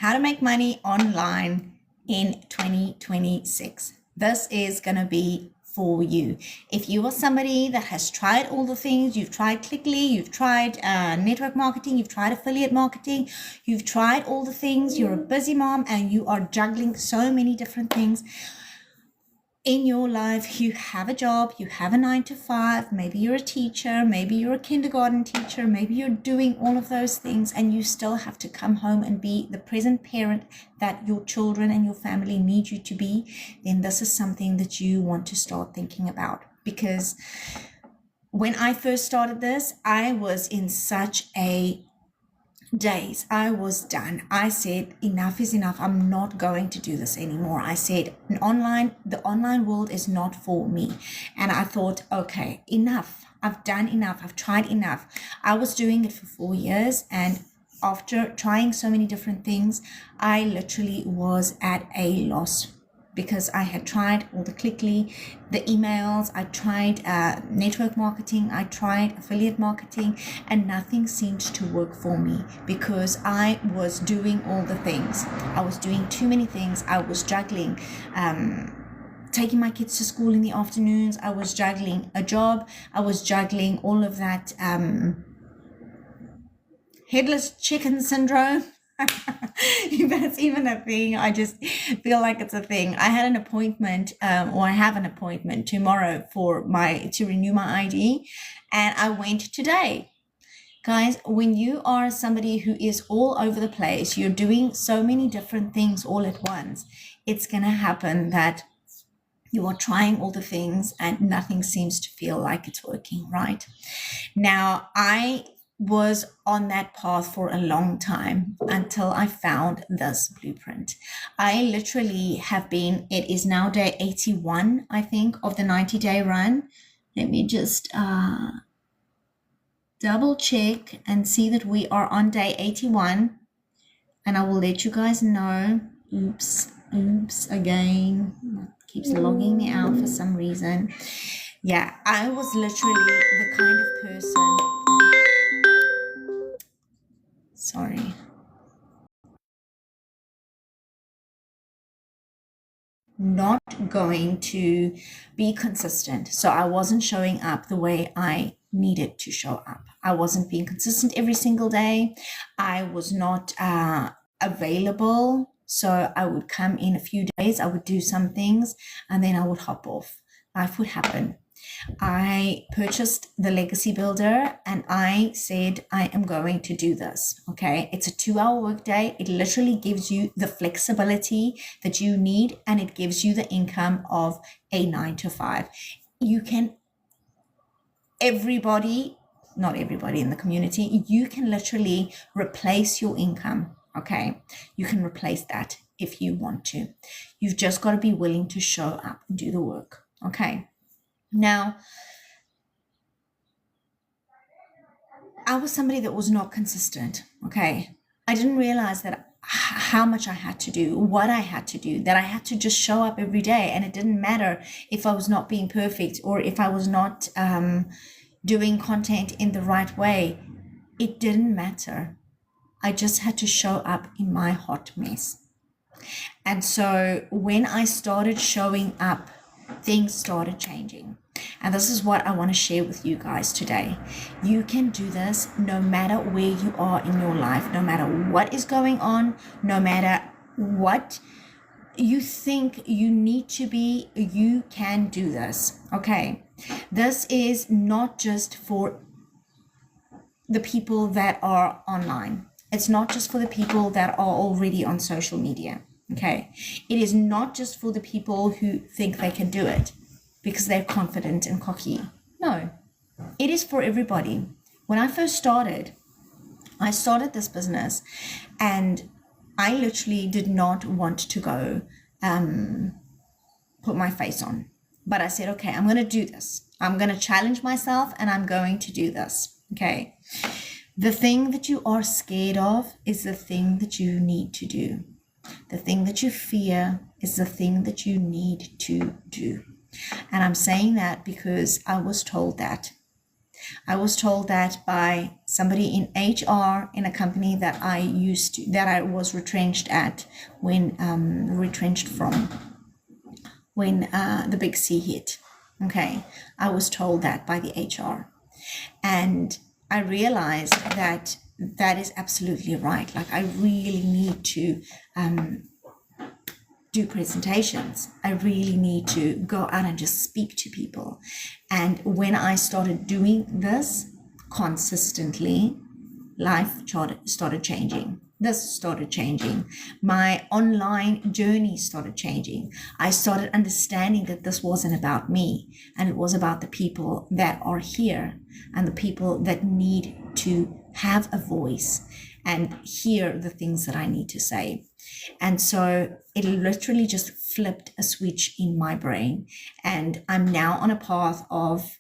how to make money online in 2026. This is going to be for you. If you are somebody that has tried all the things, you've tried Clickly, you've tried network marketing, you've tried affiliate marketing, you've tried all the things, you're a busy mom and you are juggling so many different things in your life. You have a job, you have a 9 to 5, maybe you're a teacher, maybe you're a kindergarten teacher, maybe you're doing all of those things and you still have to come home and be the present parent that your children and your family need you to be. Then this is something that you want to start thinking about, because when I first started this, I was in such a days. I was done. I said, enough is enough. I'm not going to do this anymore. I said, the online world is not for me. And I thought, okay, enough. I've done enough. I've tried enough. I was doing it for 4 years, and after trying so many different things, I literally was at a loss, because I had tried all the Clickly, the emails, I tried network marketing, I tried affiliate marketing, and nothing seemed to work for me because I was doing all the things. I was doing too many things. I was juggling taking my kids to school in the afternoons. I was juggling a job. I was juggling all of that headless chicken syndrome. If that's even a thing, I just feel like it's a thing. I had an appointment, or I have an appointment tomorrow to renew my ID, and I went today. Guys, when you are somebody who is all over the place, you're doing so many different things all at once, it's going to happen that you are trying all the things and nothing seems to feel like it's working, right? Now, I was on that path for a long time until I found this blueprint. I literally have been, it is now day 81, I think, of the 90-day run. Let me just double check and see that we are on day 81, and I will let you guys know. Oops, again, it keeps logging me out for some reason. Yeah, I was literally the kind of person, sorry, not going to be consistent. So I wasn't showing up the way I needed to show up. I wasn't being consistent every single day. I was not available. So I would come in a few days, I would do some things, and then I would hop off. Life would happen. I purchased the Legacy Builder and I said, I am going to do this. Okay. It's a 2-hour workday. It literally gives you the flexibility that you need, and it gives you the income of a 9 to 5. You can, not everybody in the community, you can literally replace your income. Okay. You can replace that if you want to. You've just got to be willing to show up and do the work. Okay. Now, I was somebody that was not consistent, okay? I didn't realize that how much I had to do, what I had to do, that I had to just show up every day, and it didn't matter if I was not being perfect or if I was not doing content in the right way. It didn't matter. I just had to show up in my hot mess. And so when I started showing up, things started changing. And this is what I want to share with you guys today. You can do this no matter where you are in your life, no matter what is going on, no matter what you think you need to be, you can do this. Okay. This is not just for the people that are online. It's not just for the people that are already on social media. Okay. It is not just for the people who think they can do it because they're confident and cocky. No, it is for everybody. When I first started, I started this business and I literally did not want to go put my face on. But I said, okay, I'm going to do this. I'm going to challenge myself and I'm going to do this. Okay. The thing that you are scared of is the thing that you need to do. The thing that you fear is the thing that you need to do. And I'm saying that because I was told that. I was told that by somebody in HR in a company that I was retrenched at when the big C hit. Okay, I was told that by the HR, and I realized that that is absolutely right. Like, I really need to do presentations. I really need to go out and just speak to people. And when I started doing this consistently, life started changing. This started changing. My online journey started changing. I started understanding that this wasn't about me, and it was about the people that are here and the people that need to have a voice and hear the things that I need to say. And so it literally just flipped a switch in my brain, and I'm now on a path of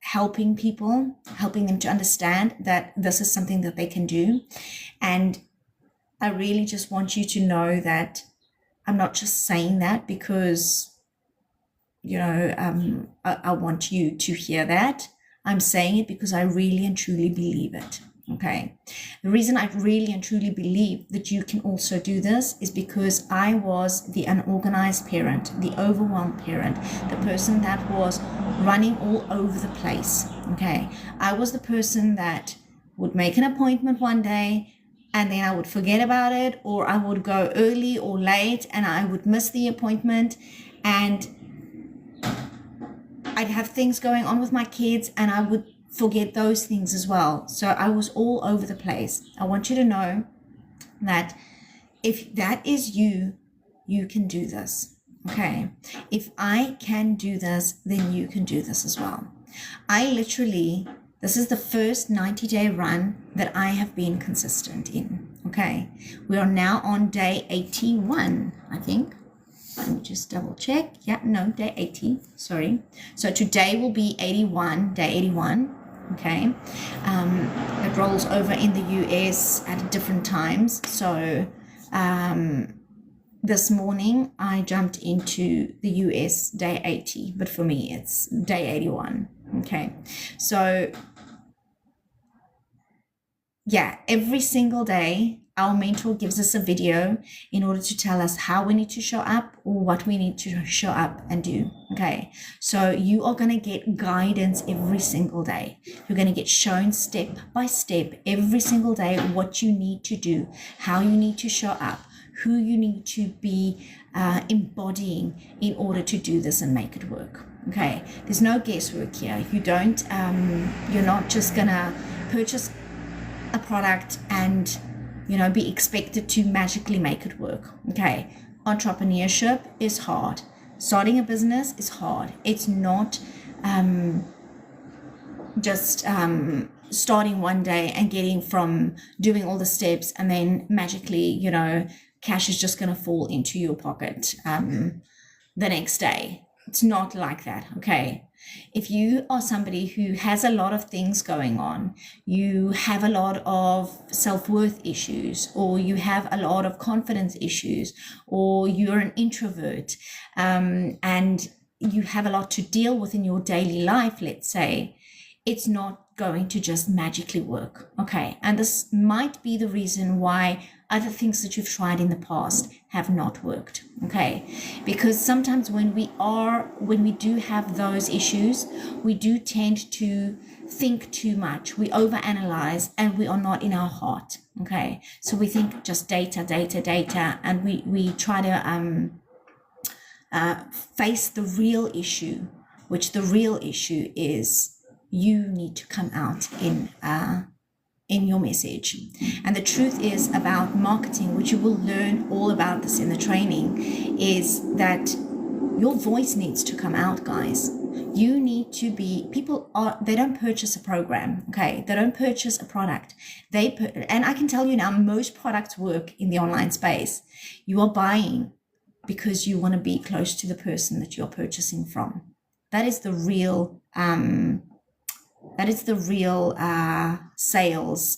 helping people, helping them to understand that this is something that they can do. And I really just want you to know that I'm not just saying that because, I want you to hear that. I'm saying it because I really and truly believe it. Okay. The reason I really and truly believe that you can also do this is because I was the unorganized parent, the overwhelmed parent, the person that was running all over the place. Okay. I was the person that would make an appointment one day and then I would forget about it, or I would go early or late and I would miss the appointment, and I'd have things going on with my kids and I would forget those things as well. So I was all over the place. I want you to know that if that is you, you can do this. Okay. If I can do this, then you can do this as well. This is the first 90-day run that I have been consistent in. Okay. We are now on day 81, I think. Let me just double check. Yeah, no, day 80. Sorry. So today will be 81, day 81. Okay. It rolls over in the US at different times. So this morning I jumped into the US day 80, but for me it's day 81. Okay. So yeah, every single day our mentor gives us a video in order to tell us how we need to show up or what we need to show up and do. Okay. So you are going to get guidance every single day. You're going to get shown step by step every single day what you need to do, how you need to show up, who you need to be embodying in order to do this and make it work. Okay. There's no guesswork here. You're not just going to purchase a product and be expected to magically make it work. Okay. Entrepreneurship is hard. Starting a business is hard. It's not just starting one day and getting from doing all the steps and then magically, cash is just going to fall into your pocket the next day. It's not like that. Okay. If you are somebody who has a lot of things going on, you have a lot of self-worth issues, or you have a lot of confidence issues, or you're an introvert, and you have a lot to deal with in your daily life, let's say, it's not going to just magically work. Okay. And this might be the reason why other things that you've tried in the past have not worked. Okay. Because sometimes when we do have those issues, we do tend to think too much. We overanalyze and we are not in our heart. Okay. So we think just data, and we try to face the real issue, which the real issue is you need to come out in your message. And the truth is about marketing, which you will learn all about this in the training, is that your voice needs to come out, guys. You need to be, they don't purchase a program, okay? They don't purchase a product. And I can tell you now, most products work in the online space. You are buying because you want to be close to the person that you're purchasing from. That is the real, sales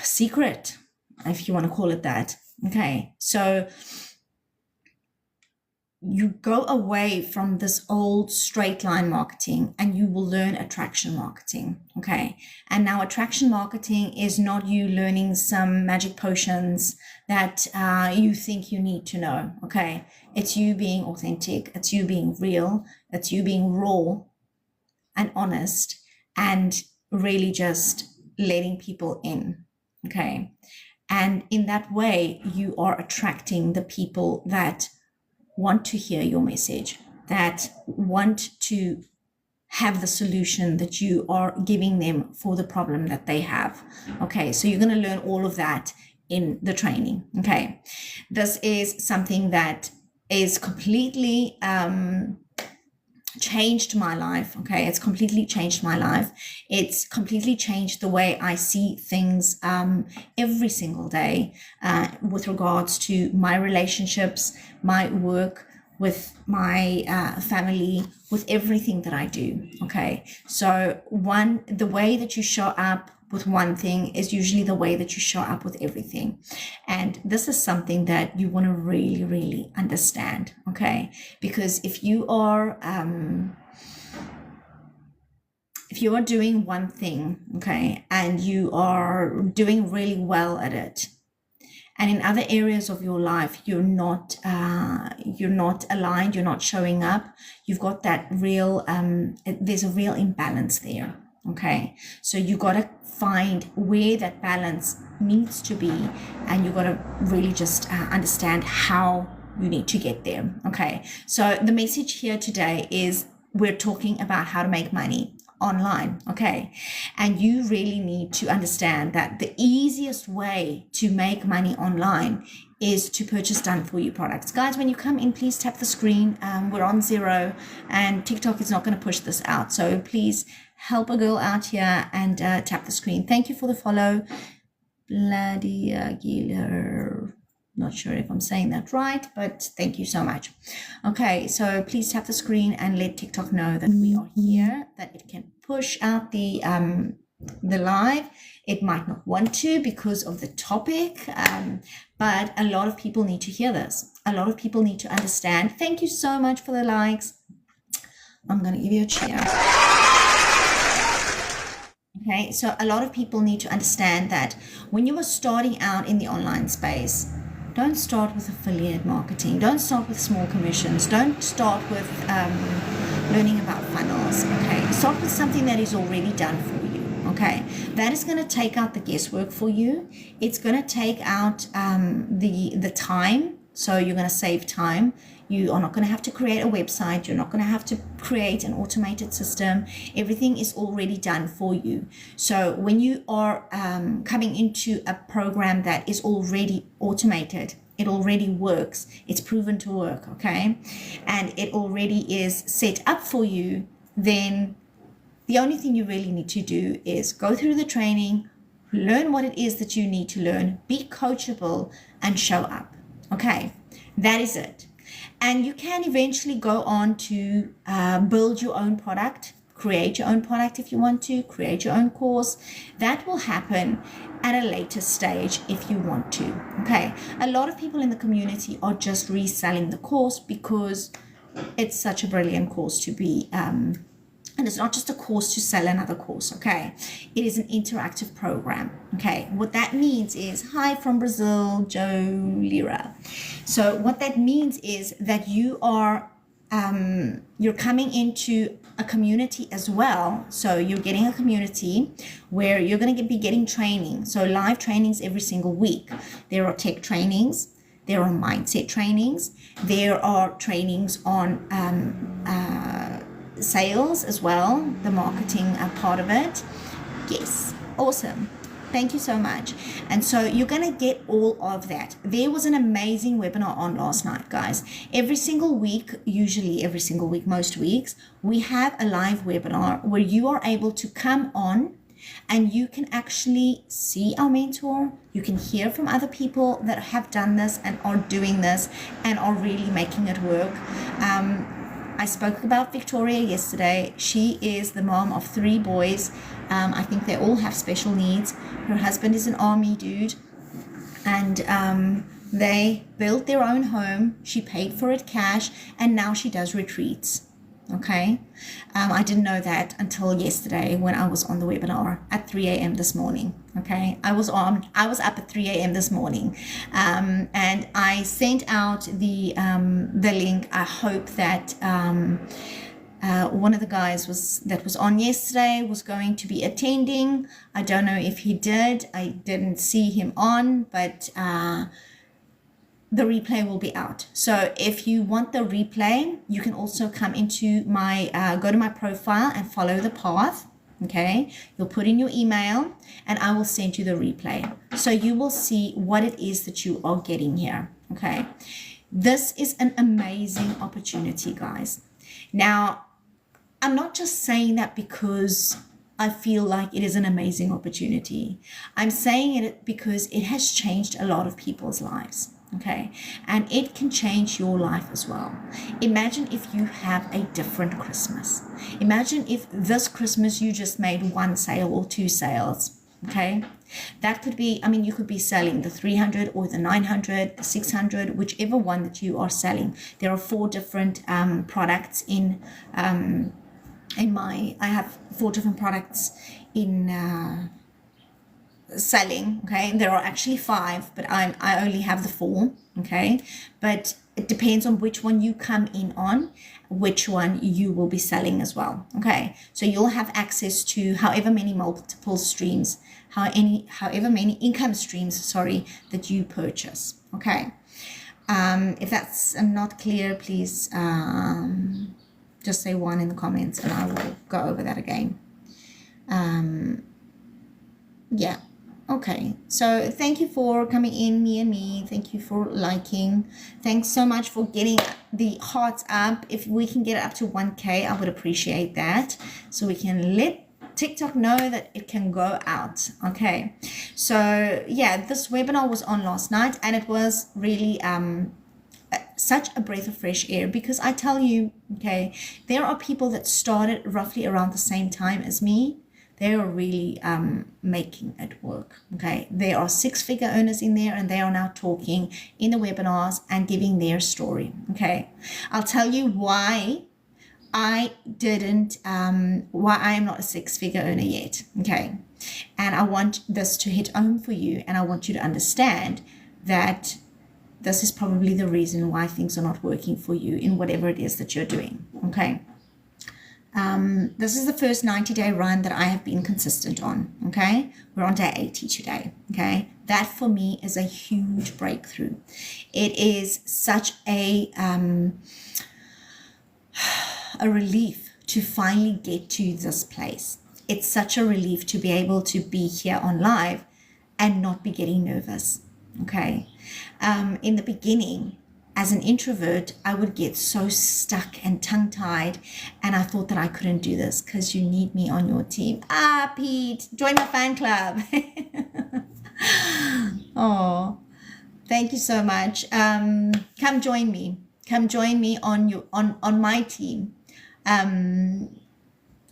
secret, if you want to call it that. Okay. So you go away from this old straight line marketing and you will learn attraction marketing. Okay. And now attraction marketing is not you learning some magic potions that you think you need to know. Okay. It's you being authentic. It's you being real. It's you being raw and honest and really just letting people in. Okay. And in that way, you are attracting the people that want to hear your message, that want to have the solution that you are giving them for the problem that they have. Okay, so you're going to learn all of that in the training. Okay, this is something that is completely changed my life. Okay, it's completely changed my life. It's completely changed the way I see things every single day with regards to my relationships, my work, with my family, with everything that I do. Okay, so the way that you show up with one thing is usually the way that you show up with everything. And this is something that you want to really, really understand. Okay, because if you are doing one thing, okay, and you are doing really well at it, and in other areas of your life you're not aligned, you're not showing up, you've got that real there's a real imbalance there. Okay, so you got to find where that balance needs to be, and you got to really just understand how you need to get there. Okay, so the message here today is we're talking about how to make money online. Okay, and you really need to understand that the easiest way to make money online is to purchase done for you products. Guys, when you come in, please tap the screen. We're on 0 and TikTok is not going to push this out, so please help a girl out here and tap the screen. Thank you for the follow, Bloody Aguilar. Not sure if I'm saying that right, but thank you so much. Okay, so please tap the screen and let TikTok know that we are here, that it can push out the live. It might not want to because of the topic, but a lot of people need to hear this. A lot of people need to understand. Thank you so much for the likes. I'm going to give you a cheer. Okay, so a lot of people need to understand that when you are starting out in the online space, don't start with affiliate marketing. Don't start with small commissions. Don't start with learning about funnels. Okay, start with something that is already done for you. Okay, that is going to take out the guesswork for you. It's going to take out the time. So you're going to save time. You are not going to have to create a website. You're not going to have to create an automated system. Everything is already done for you. So when you are coming into a program that is already automated, it already works, it's proven to work, okay, and it already is set up for you, then the only thing you really need to do is go through the training, learn what it is that you need to learn, be coachable, and show up. Okay, that is it. And you can eventually go on to build your own product, create your own product if you want to, create your own course. That will happen at a later stage if you want to. Okay, a lot of people in the community are just reselling the course because it's such a brilliant course to be and it's not just a course to sell another course. Okay, it is an interactive program. Okay, what that means is, hi from Brazil, Joe Lira. So what that means is that you are you're coming into a community as well. So you're getting a community where you're going to be getting training. So live trainings every single week. There are tech trainings, there are mindset trainings, there are trainings on sales as well, the marketing part of it. Yes, awesome. Thank you so much. And so you're going to get all of that. There was an amazing webinar on last night, guys. Every single week, usually every single week, most weeks, we have a live webinar where you are able to come on and you can actually see our mentor. You can hear from other people that have done this and are doing this and are really making it work. I spoke about Victoria yesterday. She is the mom of 3 boys. I think they all have special needs. Her husband is an army dude, and They built their own home. She paid for it cash, and now she does retreats. Okay. I didn't know that until yesterday when I was on the webinar at 3 a.m. this morning. Okay. I was up at 3 a.m. this morning. And I sent out the link. I hope that, one of the guys that was on yesterday was going to be attending. I don't know if he did. I didn't see him on, but the replay will be out. So if you want the replay, you can also come into my, go to my profile and follow the path. Okay. You'll put in your email and I will send you the replay. So you will see what it is that you are getting here. Okay. This is an amazing opportunity, guys. Now, I'm not just saying that because I feel like it is an amazing opportunity. I'm saying it because it has changed a lot of people's lives. Okay. And it can change your life as well. Imagine if you have a different Christmas. Imagine if this Christmas you just made one sale or two sales. Okay. That could be, I mean, you could be selling the 300 or the 900, the 600, whichever one that you are selling. There are 4 different products in I have 4 different products in selling. Okay, there are actually 5, but I only have the 4. Okay, but it depends on which one you come in on, which one you will be selling as well. Okay, so you'll have access to however many multiple streams, however many income streams, sorry, that you purchase. Okay, if that's not clear, please just say 1 in the comments and I will go over that again. Yeah. Okay, so thank you for coming in, me. Thank you for liking. Thanks so much for getting the hearts up. If we can get it up to 1K, I would appreciate that. So we can let TikTok know that it can go out. Okay, so yeah, this webinar was on last night and it was really such a breath of fresh air, because I tell you, okay, there are people that started roughly around the same time as me. They are really making it work. Okay, there are 6-figure earners in there and they are now talking in the webinars and giving their story. Okay, I'll tell you why I didn't, why I am not a 6-figure earner yet. Okay, and I want this to hit home for you, and I want you to understand that this is probably the reason why things are not working for you in whatever it is that you're doing. Okay. This is the first 90-day run that I have been consistent on. Okay. We're on day 80 today. Okay. That for me is a huge breakthrough. It is such a relief to finally get to this place. It's such a relief to be able to be here on live and not be getting nervous. Okay. In the beginning, as an introvert, I would get so stuck and tongue-tied, and I thought that I couldn't do this because you need me on your team. Pete, join my fan club. Oh, thank you so much. Come join me. Come join me on my team.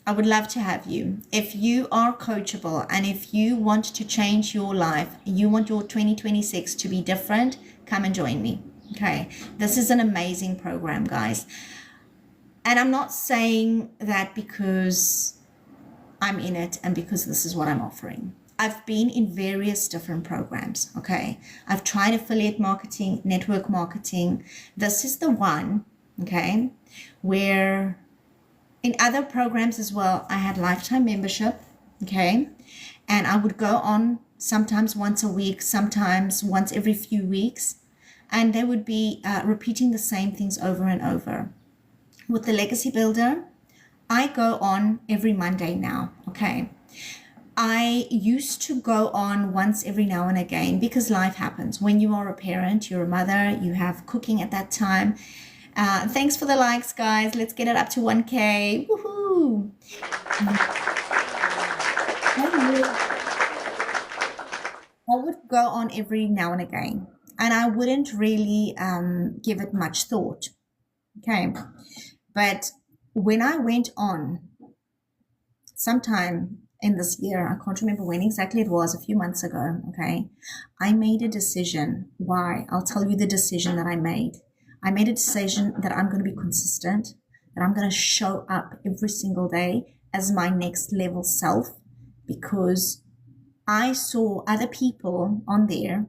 I would love to have you. If you are coachable and if you want to change your life, you want your 2026 to be different, come and join me. Okay, this is an amazing program, guys. And I'm not saying that because I'm in it and because this is what I'm offering. I've been in various different programs. Okay, I've tried affiliate marketing, network marketing. This is the one, okay, where in other programs as well, I had lifetime membership. Okay, and I would go on sometimes once a week, sometimes once every few weeks. And they would be repeating the same things over and over. With the Legacy Builder, I go on every Monday now, okay? I used to go on once every now and again because life happens. When you are a parent, you're a mother, you have cooking at that time. Thanks for the likes, guys. Let's get it up to 1K. Woohoo! I would go on every now and again. And I wouldn't really give it much thought. Okay. But when I went on sometime in this year, I can't remember when exactly it was, a few months ago, okay, I made a decision. Why? I'll tell you the decision that I made. I made a decision that I'm going to be consistent, that I'm going to show up every single day as my next level self, because I saw other people on there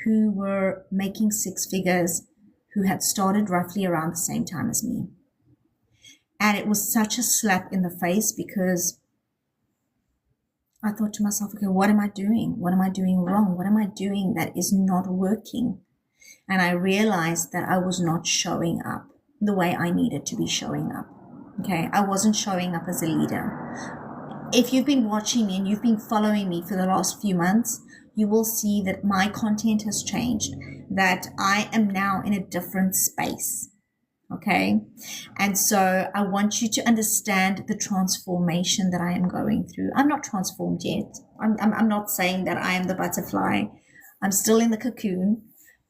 who were making six figures, who had started roughly around the same time as me. And it was such a slap in the face, because I thought to myself, okay, what am I doing? What am I doing wrong? What am I doing that is not working? And I realized that I was not showing up the way I needed to be showing up. Okay, I wasn't showing up as a leader. If you've been watching me and you've been following me for the last few months, you will see that my content has changed, that I am now in a different space. Okay. And so I want you to understand the transformation that I am going through. I'm not transformed yet. I'm not saying that I am the butterfly. I'm still in the cocoon,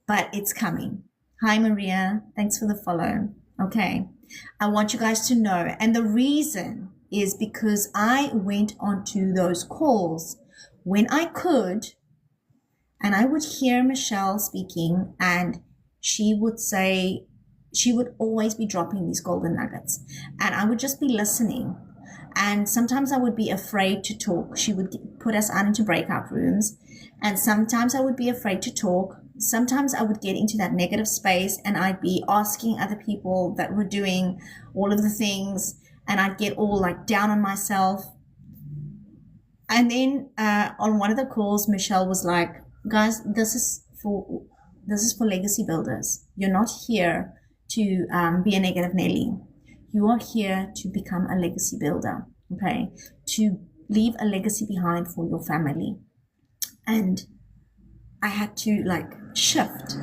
but it's coming. Hi, Maria. Thanks for the follow. Okay. I want you guys to know. And the reason is because I went onto those calls when I could, and I would hear Michelle speaking, and she would say, she would always be dropping these golden nuggets, and I would just be listening. And sometimes I would be afraid to talk. She would put us out into breakout rooms, and sometimes I would be afraid to talk. Sometimes I would get into that negative space, and I'd be asking other people that were doing all of the things, and I'd get all like down on myself. And then on one of the calls, Michelle was like, guys, this is for legacy builders. You're not here to be a negative Nelly. You are here to become a legacy builder, okay? To leave a legacy behind for your family. And I had to like shift.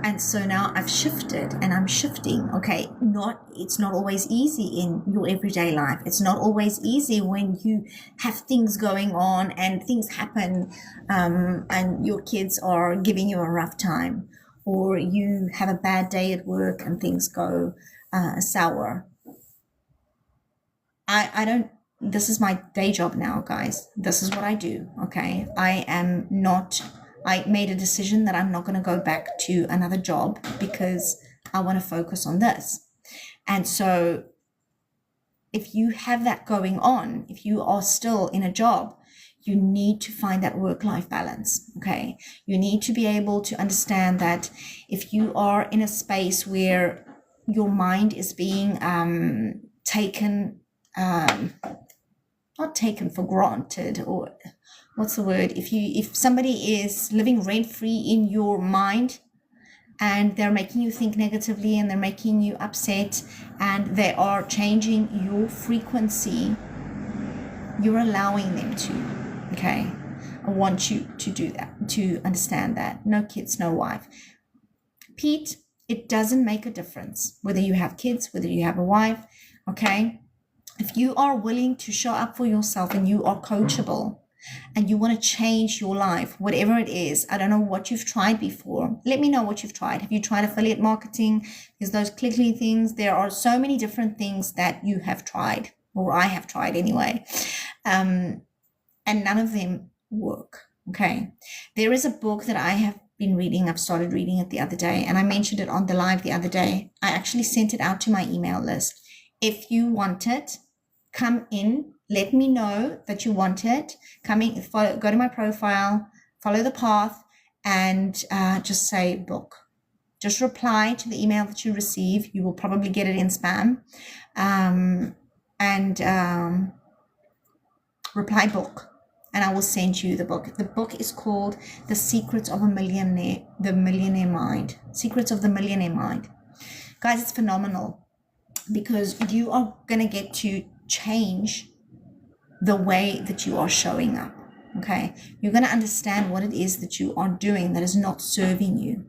And so now I've shifted, and I'm shifting. Okay, it's not always easy in your everyday life. It's not always easy when you have things going on and things happen, and your kids are giving you a rough time, or you have a bad day at work and things go sour. This is my day job now, guys. This is what I do, okay? I made a decision that I'm not going to go back to another job, because I want to focus on this. And so if you have that going on, if you are still in a job, you need to find that work-life balance, okay? You need to be able to understand that if you are in a space where your mind is being taken, not taken for granted, or what's the word? If somebody is living rent-free in your mind, and they're making you think negatively, and they're making you upset, and they are changing your frequency, you're allowing them to, okay? I want you to do that, to understand that. No kids, no wife. Pete, it doesn't make a difference whether you have kids, whether you have a wife, okay? If you are willing to show up for yourself, and you are coachable, and you want to change your life, whatever it is, I don't know what you've tried before. Let me know what you've tried. Have you tried affiliate marketing? There's those Clickly things. There are so many different things that you have tried, or I have tried anyway. And none of them work, okay? There is a book that I have been reading. I've started reading it the other day, and I mentioned it on the live the other day. I actually sent it out to my email list. If you want it, come in, let me know that you want it. Come in, go to my profile, follow the path, and just say book. Just reply to the email that you receive. You will probably get it in spam. Reply book, and I will send you the book. The book is called The Secrets of the Millionaire Mind. Secrets of the Millionaire Mind. Guys, it's phenomenal, because you are going to get to change the way that you are showing up, okay? You're going to understand what it is that you are doing that is not serving you.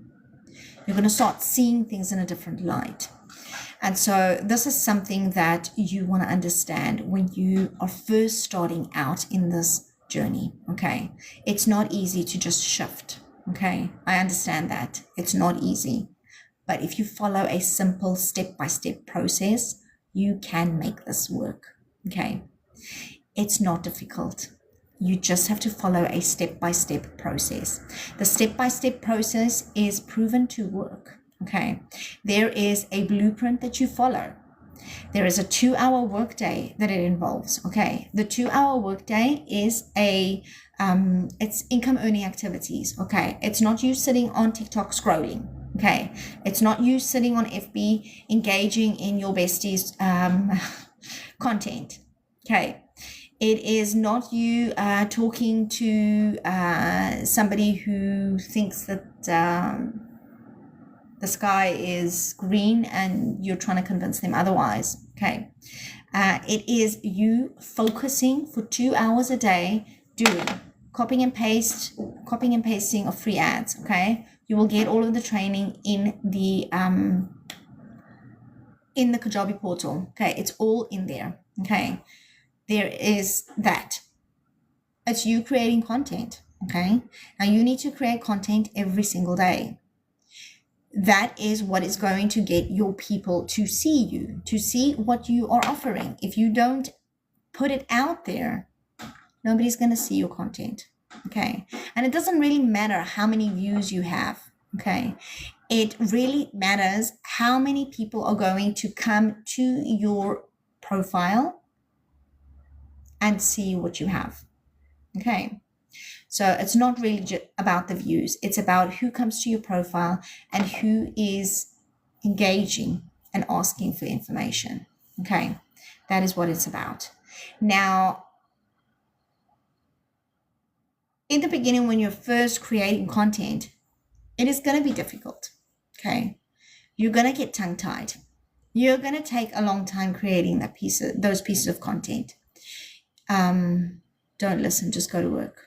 You're going to start seeing things in a different light. And so this is something that you want to understand when you are first starting out in this journey, okay? It's not easy to just shift, okay? I understand that. It's not easy. But if you follow a simple step-by-step process, you can make this work, okay? It's not difficult. You just have to follow a step-by-step process. The step-by-step process is proven to work. Okay. There is a blueprint that you follow. There is a 2-hour workday that it involves. Okay. The 2-hour workday is it's income earning activities. Okay. It's not you sitting on TikTok scrolling. Okay. It's not you sitting on FB engaging in your besties content. Okay. It is not you talking to somebody who thinks that the sky is green and you're trying to convince them otherwise. Okay. It is you focusing for 2 hours a day doing copying and pasting of free ads. Okay. You will get all of the training in the Kajabi portal. Okay. It's all in there. Okay. There is that. It's you creating content. Okay. Now you need to create content every single day. That is what is going to get your people to see you, to see what you are offering. If you don't put it out there, nobody's going to see your content. Okay. And it doesn't really matter how many views you have. Okay. It really matters how many people are going to come to your profile and see what you have. Okay. So it's not really just about the views. It's about who comes to your profile and who is engaging and asking for information. Okay. That is what it's about. Now, in the beginning, when you're first creating content, it is going to be difficult. Okay. You're going to get tongue-tied. You're going to take a long time creating those pieces of content. Don't listen, just go to work.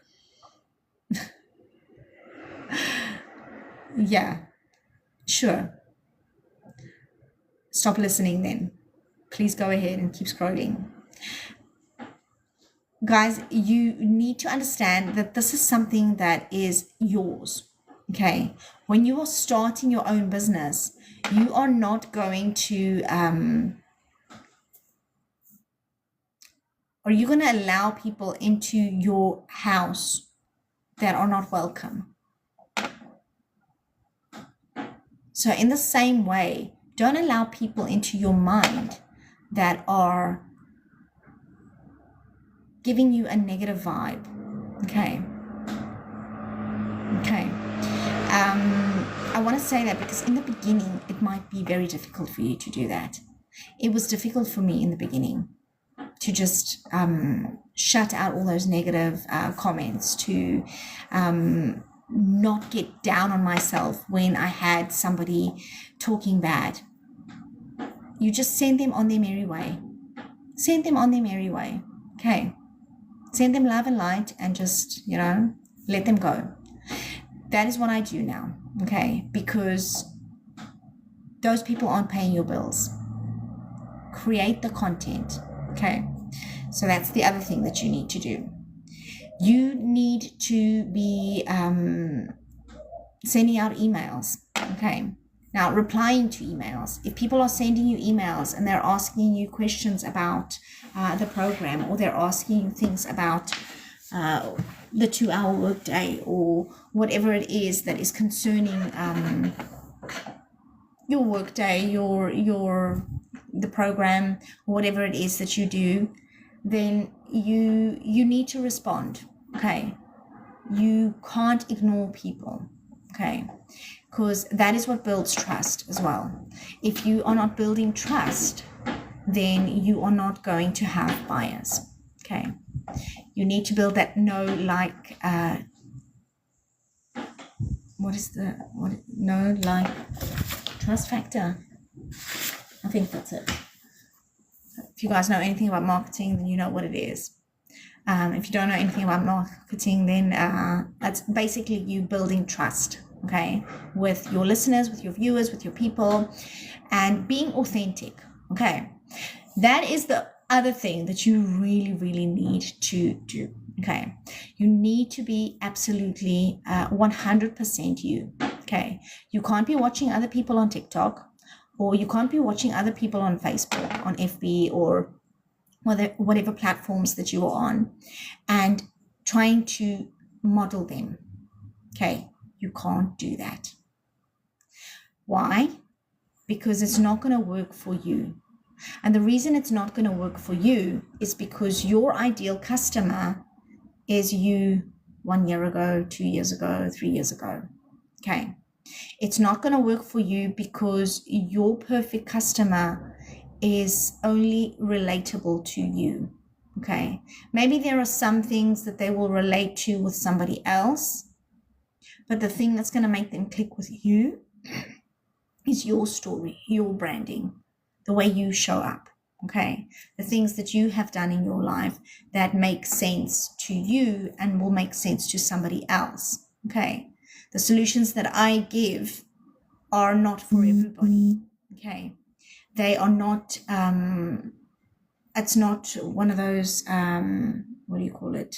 Yeah, sure. Stop listening then. Please go ahead and keep scrolling. Guys, you need to understand that this is something that is yours. Okay. When you are starting your own business, you are not going to, are you going to allow people into your house that are not welcome? So in the same way, don't allow people into your mind that are giving you a negative vibe. Okay. Okay. I want to say that because in the beginning, it might be very difficult for you to do that. It was difficult for me in the beginning to just shut out all those negative comments, to not get down on myself when I had somebody talking bad. You just send them on their merry way. Send them on their merry way. Okay. Send them love and light and just, let them go. That is what I do now. Okay. Because those people aren't paying your bills. Create the content. Okay. So that's the other thing that you need to do. You need to be sending out emails. Okay. Now, replying to emails. If people are sending you emails and they're asking you questions about the program, or they're asking you things about the 2-hour workday, or whatever it is that is concerning your workday, the program, whatever it is that you do, then you need to respond. Okay. You can't ignore people. Okay. Because that is what builds trust as well. If you are not building trust, then you are not going to have buyers. Okay. You need to build that trust factor. I think that's it. If you guys know anything about marketing, then you know what it is. If you don't know anything about marketing, then that's basically you building trust, okay, with your listeners, with your viewers, with your people, and being authentic, okay. That is the other thing that you really, really need to do, okay. You need to be absolutely 100% you, okay. You can't be watching other people on TikTok, or you can't be watching other people on Facebook, on FB, or whatever platforms that you are on, and trying to model them. Okay, you can't do that. Why? Because it's not going to work for you. And the reason it's not going to work for you is because your ideal customer is you 1 year ago, 2 years ago, 3 years ago. Okay. It's not going to work for you because your perfect customer is only relatable to you. Okay. Maybe there are some things that they will relate to with somebody else, but the thing that's going to make them click with you is your story, your branding, the way you show up. Okay. The things that you have done in your life that make sense to you and will make sense to somebody else. Okay. The solutions that I give are not for everybody. Okay. They are not, it's not one of those, what do you call it?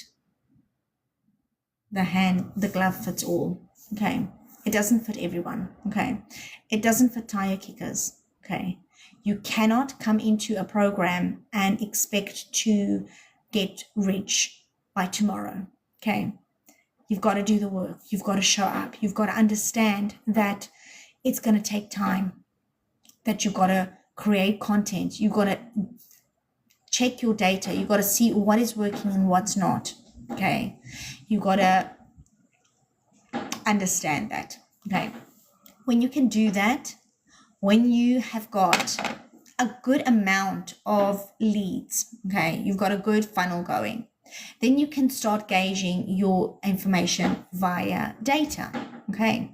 The glove fits all. Okay. It doesn't fit everyone. Okay. It doesn't fit tire kickers. Okay. You cannot come into a program and expect to get rich by tomorrow. Okay. You've got to do the work. You've got to show up. You've got to understand that it's going to take time, that you've got to create content. You've got to check your data. You've got to see what is working and what's not. Okay. You've got to understand that. Okay. When you can do that, when you have got a good amount of leads, okay, you've got a good funnel going, then you can start gauging your information via data. Okay.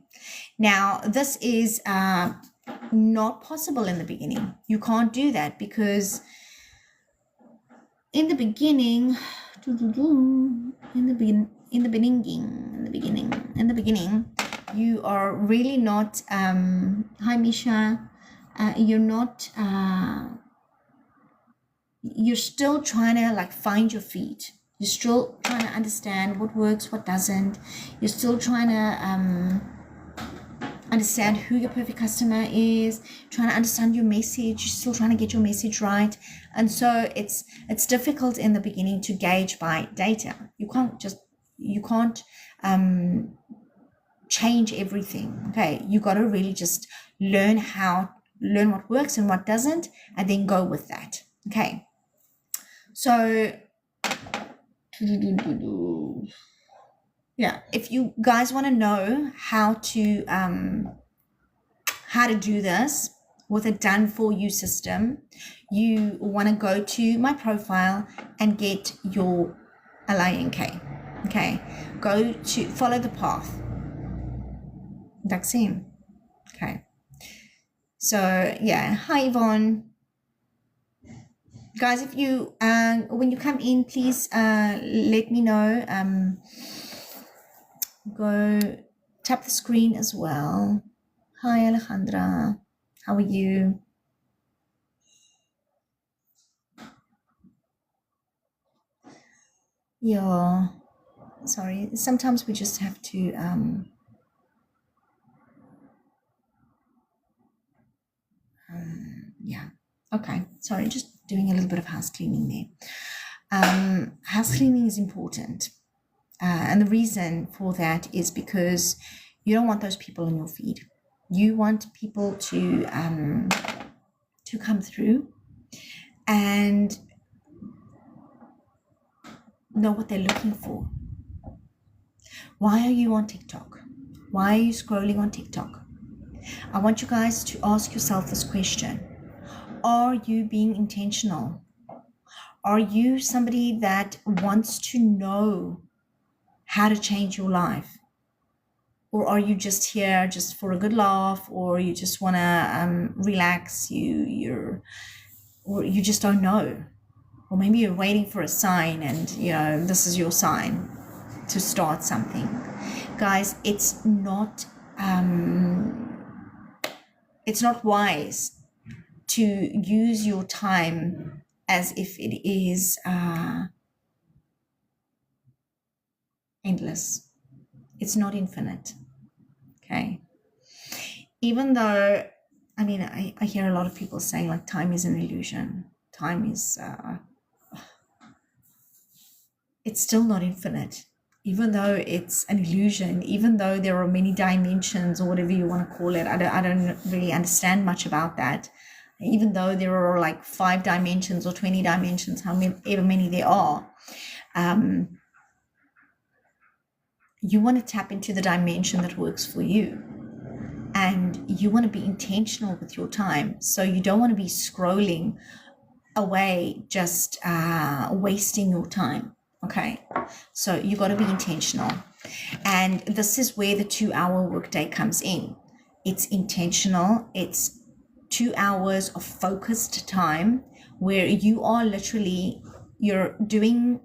Now, this is not possible in the beginning. You can't do that because in the beginning, you are really not, hi Misha, you're not, you're still trying to like find your feet. You're still trying to understand what works, what doesn't. You're still trying to understand who your perfect customer is, trying to understand your message. You're still trying to get your message right. And so it's difficult in the beginning to gauge by data. You can't change everything. Okay. You got to really just learn what works and what doesn't, and then go with that. Okay. So yeah, if you guys want to know how to do this with a done for you system, you want to go to my profile and get your LINK. Okay, go to follow the path. Daxim. Okay. So yeah, hi Yvonne. Guys, if you when you come in, please let me know. Go tap the screen as well. Hi Alejandra, how are you? Yeah, sorry, sometimes we just have to yeah, okay, sorry, just doing a little bit of house cleaning there. House cleaning is important, and the reason for that is because you don't want those people on your feed. You want people to come through and know what they're looking for. Why are you on TikTok? Why are you scrolling on TikTok? I want you guys to ask yourself this question. Are you being intentional? Are you somebody that wants to know how to change your life? Or are you just here just for a good laugh, or you just want to relax, or you just don't know? Or maybe you're waiting for a sign and, this is your sign to start something. Guys, it's not wise to use your time as if it is endless. It's not infinite. Okay. Even though, I hear a lot of people saying like time is an illusion. Time is a it's still not infinite. Even though it's an illusion, even though there are many dimensions or whatever you want to call it, I don't really understand much about that. Even though there are like 5 dimensions or 20 dimensions, however many there are, you want to tap into the dimension that works for you. And you want to be intentional with your time. So you don't want to be scrolling away, just wasting your time. Okay, so you got to be intentional. And this is where the 2-hour workday comes in. It's intentional. It's 2 hours of focused time where you are literally, you're doing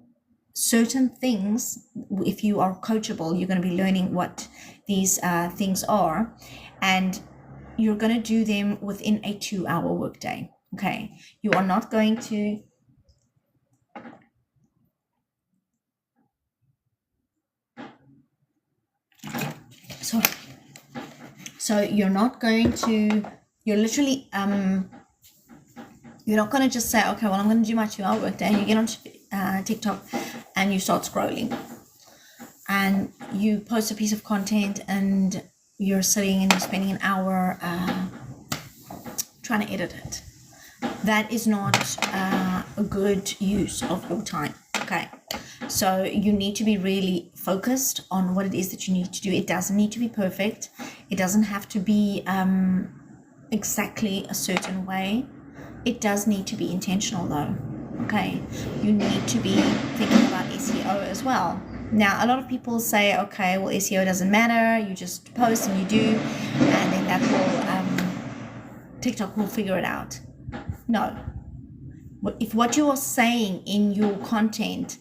certain things. If you are coachable, you're going to be learning what these things are, and you're going to do them within a 2-hour workday. Okay, you are not going to so you're not going to, you're literally you're not going to just say, okay, well, I'm going to do my 2-hour workday, and you get on TikTok and you start scrolling and you post a piece of content and you're sitting and you're spending an hour trying to edit it. That is not a good use of your time. Okay, so you need to be really focused on what it is that you need to do. It doesn't need to be perfect. It doesn't have to be exactly a certain way. It does need to be intentional though. Okay, you need to be thinking about SEO as well. Now, a lot of people say, okay, well, SEO doesn't matter. You just post and you do, and then that will, TikTok will figure it out. No. If what you are saying in your content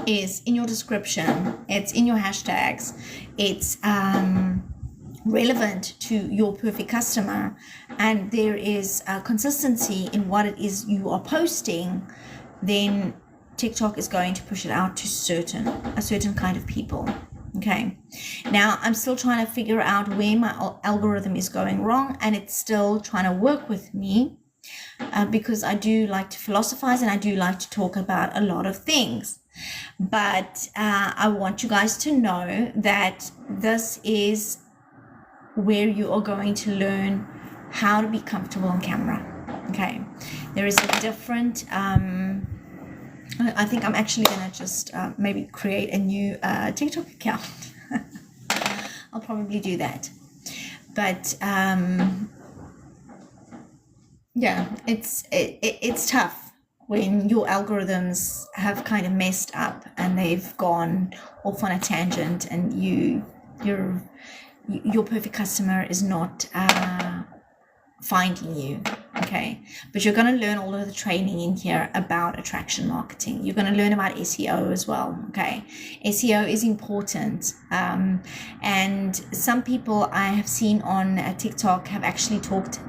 is in your description, it's in your hashtags, it's relevant to your perfect customer, and there is a consistency in what it is you are posting, then TikTok is going to push it out to a certain kind of people. Okay, now I'm still trying to figure out where my algorithm is going wrong, and it's still trying to work with me because I do like to philosophize and I do like to talk about a lot of things. But I want you guys to know that this is where you are going to learn how to be comfortable on camera. Okay, there is a different I think I'm actually gonna just maybe create a new TikTok account. I'll probably do that. But yeah, it's tough when your algorithms have kind of messed up and they've gone off on a tangent, and your perfect customer is not finding you. Okay, but you're going to learn all of the training in here about attraction marketing. You're going to learn about SEO as well. Okay, SEO is important, and some people I have seen on TikTok have actually talked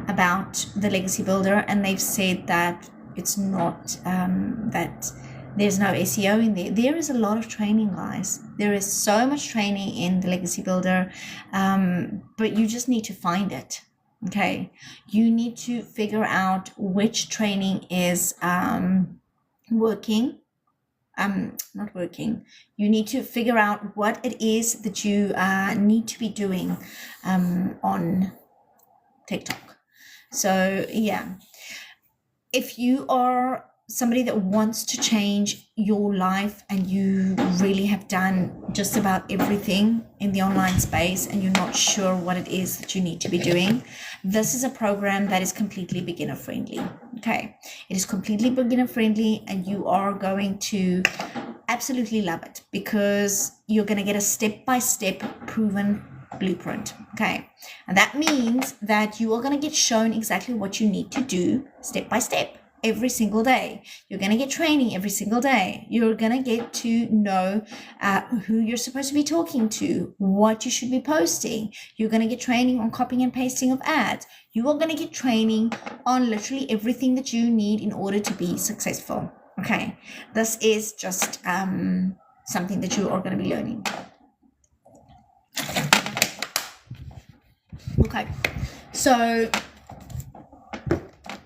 about the Legacy Builder, and they've said that it's not that there's no SEO in there. There is a lot of training, guys. There is so much training in the Legacy Builder, but you just need to find it. Okay, you need to figure out which training is working, not working. You need to figure out what it is that you need to be doing on TikTok. So yeah, if you are somebody that wants to change your life and you really have done just about everything in the online space and you're not sure what it is that you need to be doing, this is a program that is completely beginner friendly. Okay, it is completely beginner friendly, and you are going to absolutely love it because you're going to get a step-by-step proven blueprint. Okay, and that means that you are going to get shown exactly what you need to do step by step every single day. You're going to get training every single day. You're going to get to know who you're supposed to be talking to, what you should be posting. You're going to get training on copying and pasting of ads. You are going to get training on literally everything that you need in order to be successful. Okay, this is just something that you are going to be learning. Okay, so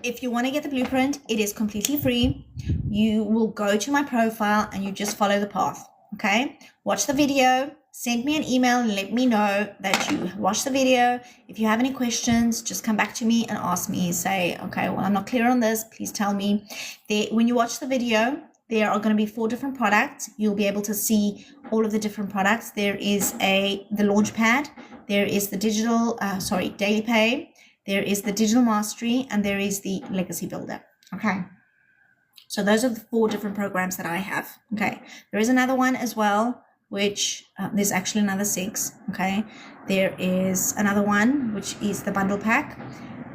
if you want to get the blueprint, it is completely free. you will go to my profile and you just follow the path. Okay, watch the video, send me an email and let me know that you watched the video. If you have any questions, just come back to me and ask me. Say, okay, well, I'm not clear on this, please tell me. When you watch the video, there are going to be 4 different products. You'll be able to see all of the different products. There is the Launchpad, there is the Daily Pay, there is the Digital Mastery, and there is the Legacy Builder. Okay. So those are the 4 different programs that I have. Okay. There is another one as well, which there's actually another 6. Okay. There is another one, which is the bundle pack,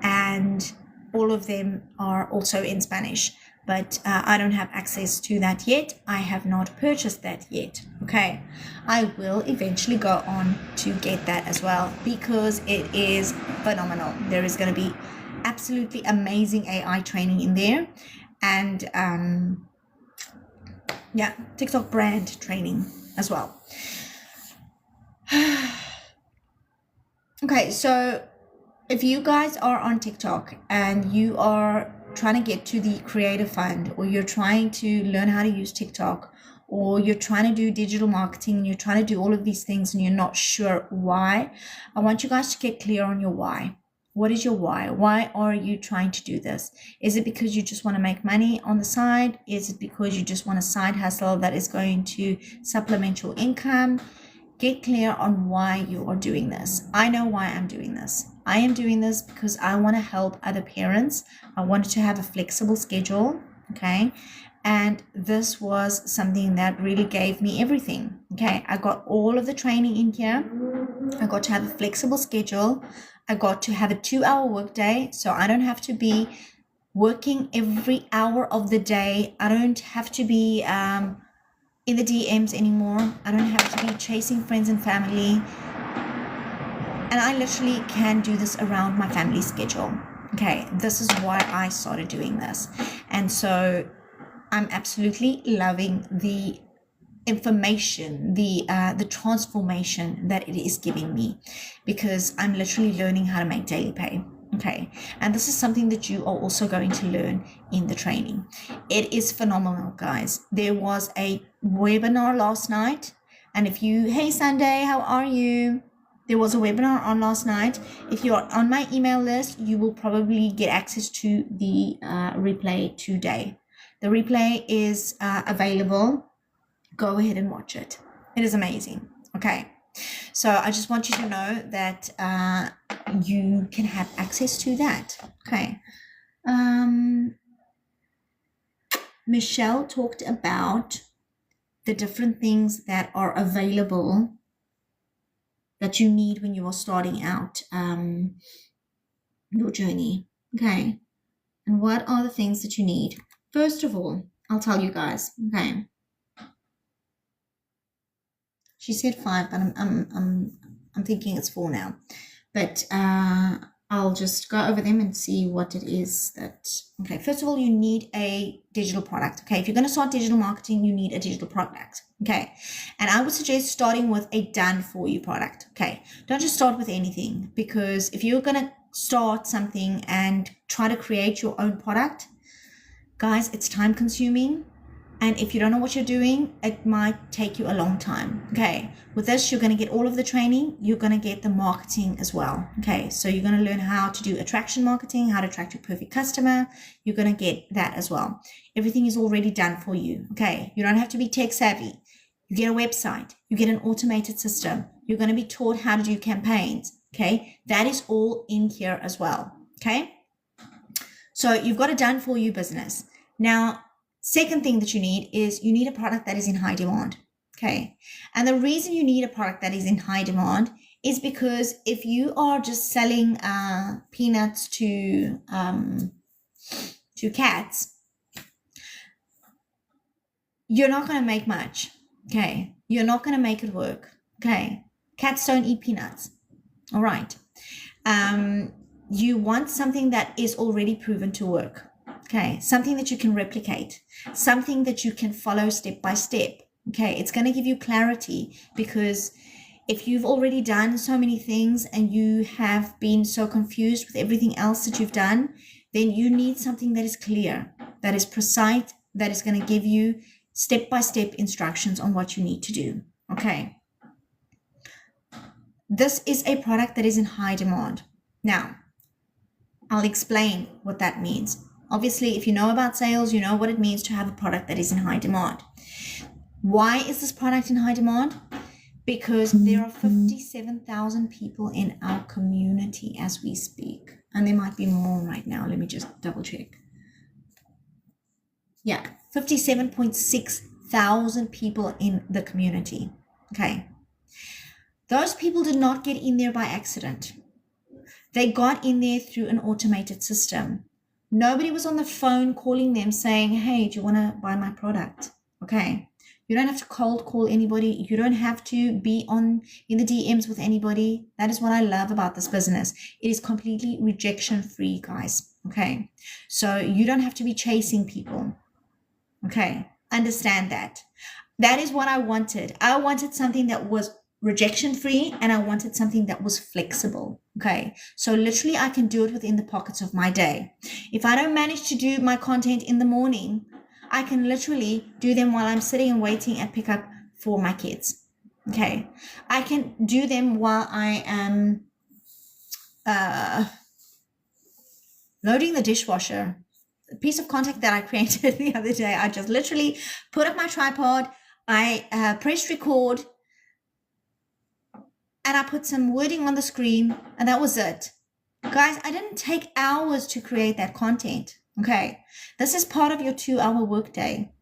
and all of them are also in Spanish, but I don't have access to that yet. I have not purchased that yet. Okay. I will eventually go on to get that as well, because it is phenomenal. There is going to be absolutely amazing AI training in there, and TikTok brand training as well. Okay, so if you guys are on TikTok and you are trying to get to the Creator Fund, or you're trying to learn how to use TikTok, or you're trying to do digital marketing and you're trying to do all of these things and you're not sure why, I want you guys to get clear on your why. What is your why? Why are you trying to do this? Is it because you just want to make money on the side? Is it because you just want a side hustle that is going to supplement your income? Get clear on why you are doing this. I know why I'm doing this. I am doing this because I want to help other parents. I wanted to have a flexible schedule, okay? And this was something that really gave me everything, okay? I got all of the training in here. I got to have a flexible schedule. I got to have a 2-hour workday, so I don't have to be working every hour of the day. I don't have to be in the DMs anymore. I don't have to be chasing friends and family. And I literally can do this around my family schedule. Okay, this is why I started doing this. And so I'm absolutely loving the information, the transformation that it is giving me, because I'm literally learning how to make daily pay. Okay, and this is something that you are also going to learn in the training. It is phenomenal, guys. There was a webinar last night, and hey Sunday, how are you? There was a webinar on last night. If you are on my email list, you will probably get access to the replay today. The replay is available. Go ahead and watch it. It is amazing. Okay. So I just want you to know that you can have access to that. Okay. Michelle talked about the different things that are available that you need when you are starting out your journey. Okay. And what are the things that you need? First of all, I'll tell you guys. Okay. She said 5, but I'm thinking it's 4 now. But I'll just go over them and see what it is that. Okay, first of all, you need a digital product. Okay, if you're going to start digital marketing, you need a digital product. Okay, and I would suggest starting with a done for you product. Okay, don't just start with anything, because if you're going to start something and try to create your own product, guys, it's time consuming. And if you don't know what you're doing, it might take you a long time. Okay. With this, you're going to get all of the training. You're going to get the marketing as well. Okay. So you're going to learn how to do attraction marketing, how to attract your perfect customer. You're going to get that as well. Everything is already done for you. Okay. You don't have to be tech savvy. You get a website. You get an automated system. You're going to be taught how to do campaigns. Okay. That is all in here as well. Okay. So you've got a done for you business. Now, second thing that you need is you need a product that is in high demand. Okay. And the reason you need a product that is in high demand is because if you are just selling peanuts to cats, you're not going to make much. Okay. You're not going to make it work. Okay. Cats don't eat peanuts. All right. You want something that is already proven to work. Okay, something that you can replicate, something that you can follow step by step. Okay, it's going to give you clarity, because if you've already done so many things and you have been so confused with everything else that you've done, then you need something that is clear, that is precise, that is going to give you step-by-step instructions on what you need to do. Okay. This is a product that is in high demand. Now, I'll explain what that means. Obviously, if you know about sales, you know what it means to have a product that is in high demand. Why is this product in high demand? Because there are 57,000 people in our community as we speak. And there might be more right now. Let me just double check. Yeah, 57.6 thousand people in the community. Okay. Those people did not get in there by accident. They got in there through an automated system. Nobody was on the phone calling them saying, hey, do you want to buy my product? Okay. You don't have to cold call anybody. You don't have to be in the DMs with anybody. That is what I love about this business. It is completely rejection free, guys. Okay. So you don't have to be chasing people. Okay. Understand that. That is what I wanted. I wanted something that was rejection free, and I wanted something that was flexible. Okay. So literally I can do it within the pockets of my day. If I don't manage to do my content in the morning, I can literally do them while I'm sitting and waiting at pickup for my kids. Okay. I can do them while I am loading the dishwasher. A piece of content that I created the other day. I just literally put up my tripod. I pressed record and I put some wording on the screen, and that was it. Guys, I didn't take hours to create that content. Okay, this is part of your 2-hour workday.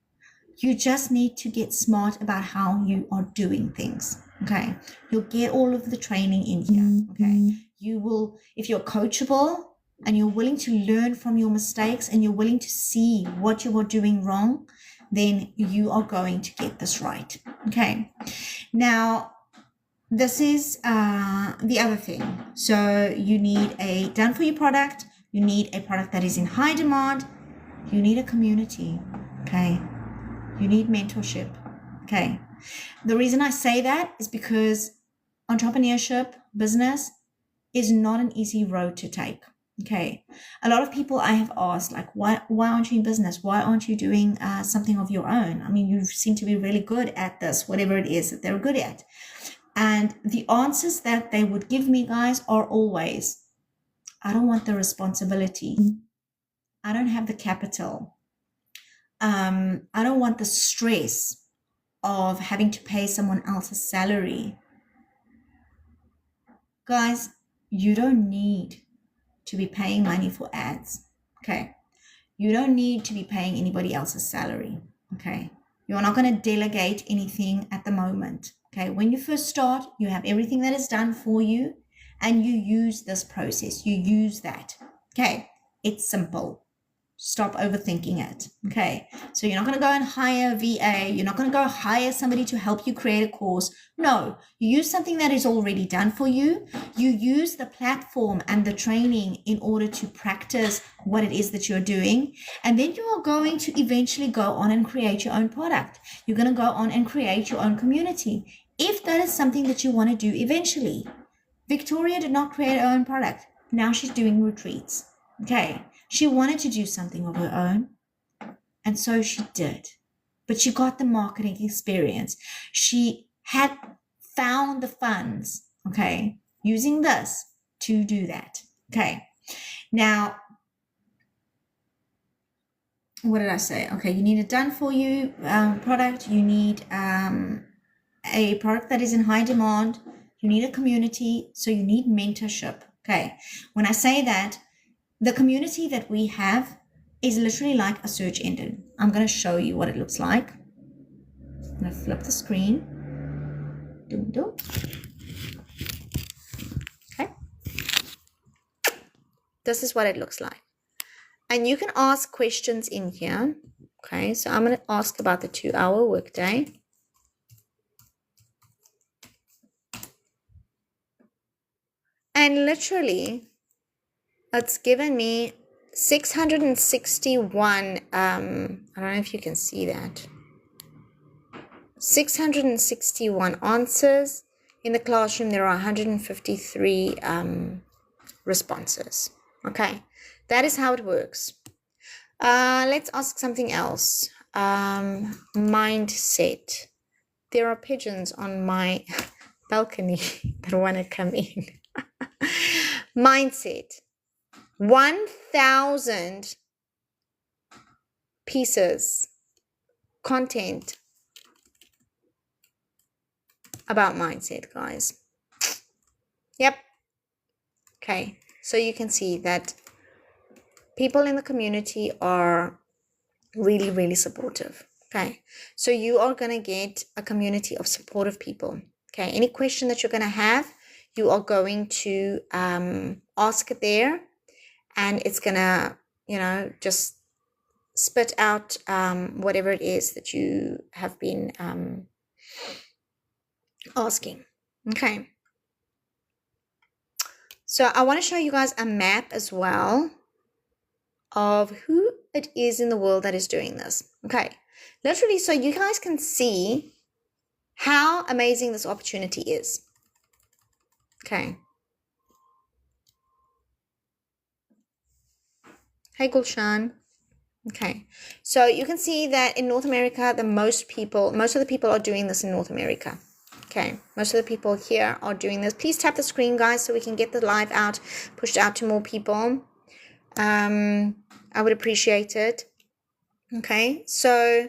You just need to get smart about how you are doing things. Okay, you'll get all of the training in here. Okay, you will, if you're coachable and you're willing to learn from your mistakes and you're willing to see what you are doing wrong, then you are going to get this right. Okay, now this is the other thing. So you need a done for you product. You need a product that is in high demand. You need a community, okay? You need mentorship, okay? The reason I say that is because entrepreneurship, business, is not an easy road to take, okay? A lot of people I have asked, like, why aren't you in business? Why aren't you doing something of your own? I mean, you seem to be really good at this, whatever it is that they're good at. And the answers that they would give me, guys, are always, I don't want the responsibility. I don't have the capital. I don't want the stress of having to pay someone else's salary. Guys, you don't need to be paying money for ads. Okay. You don't need to be paying anybody else's salary. Okay. You're not going to delegate anything at the moment. Okay. When you first start, you have everything that is done for you. And you use this process. You use that. Okay. It's simple. Stop overthinking it. Okay. So you're not going to go and hire a VA. You're not going to go hire somebody to help you create a course. No, you use something that is already done for you. You use the platform and the training in order to practice what it is that you're doing. And then you are going to eventually go on and create your own product. You're going to go on and create your own community. If that is something that you want to do eventually. Victoria did not create her own product. Now she's doing retreats. Okay. She wanted to do something of her own. And so she did. But she got the marketing experience. She had found the funds, okay, using this to do that. Okay. Now, what did I say? Okay. You need a done for you product. You need a product that is in high demand. You need a community, so you need mentorship. Okay. When I say that, the community that we have is literally like a search engine. I'm going to show you what it looks like. I'm going to flip the screen. Okay. This is what it looks like. And you can ask questions in here. Okay. So I'm going to ask about the 2-hour workday. And literally, it's given me 661, I don't know if you can see that. 661 answers. In the classroom, there are 153 responses. Okay, that is how it works. Let's ask something else. mindset. There are pigeons on my balcony that want to come in. Mindset. 1,000 pieces, content about mindset, guys. Yep. Okay. So you can see that people in the community are really, really supportive. Okay. So you are going to get a community of supportive people. Okay. Any question that you're going to have, you are going to ask it there, and it's going to, just spit out whatever it is that you have been asking. Okay. So I want to show you guys a map as well of who it is in the world that is doing this. Okay. Literally, so you guys can see how amazing this opportunity is. Okay. Hey, Gulshan. Okay. So you can see that in North America, most of the people are doing this in North America. Okay. Most of the people here are doing this. Please tap the screen, guys, so we can get the live out, pushed out to more people. I would appreciate it. Okay. So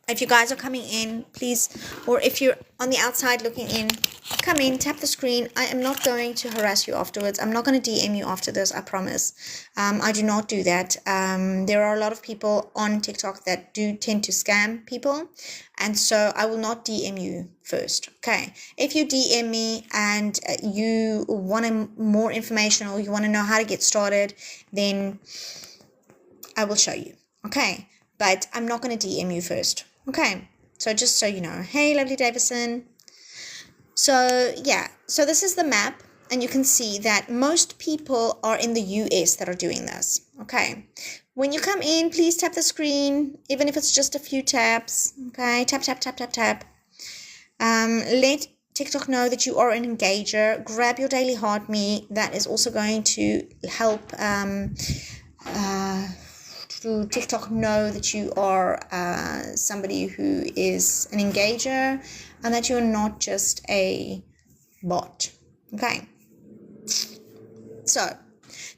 if you guys are coming in, please, or if you're on the outside looking in, come in, tap the screen. I am not going to harass you afterwards. I'm not going to DM you after this, I promise. I do not do that. There are a lot of people on TikTok that do tend to scam people, and so I will not DM you first. Okay, if you DM me and you want more information, or you want to know how to get started, then I will show you. Okay, but I'm not going to DM you first. Okay, so just so you know. Hey, Lovely Davison. So yeah, so this is the map, and you can see that most people are in the US that are doing this. Okay, when you come in, please tap the screen, even if it's just a few taps. Okay, tap, tap, tap, tap, tap. Let TikTok know that you are an engager. Grab your daily heart me. That is also going to help to TikTok know that you are somebody who is an engager, and that you're not just a bot. Okay. So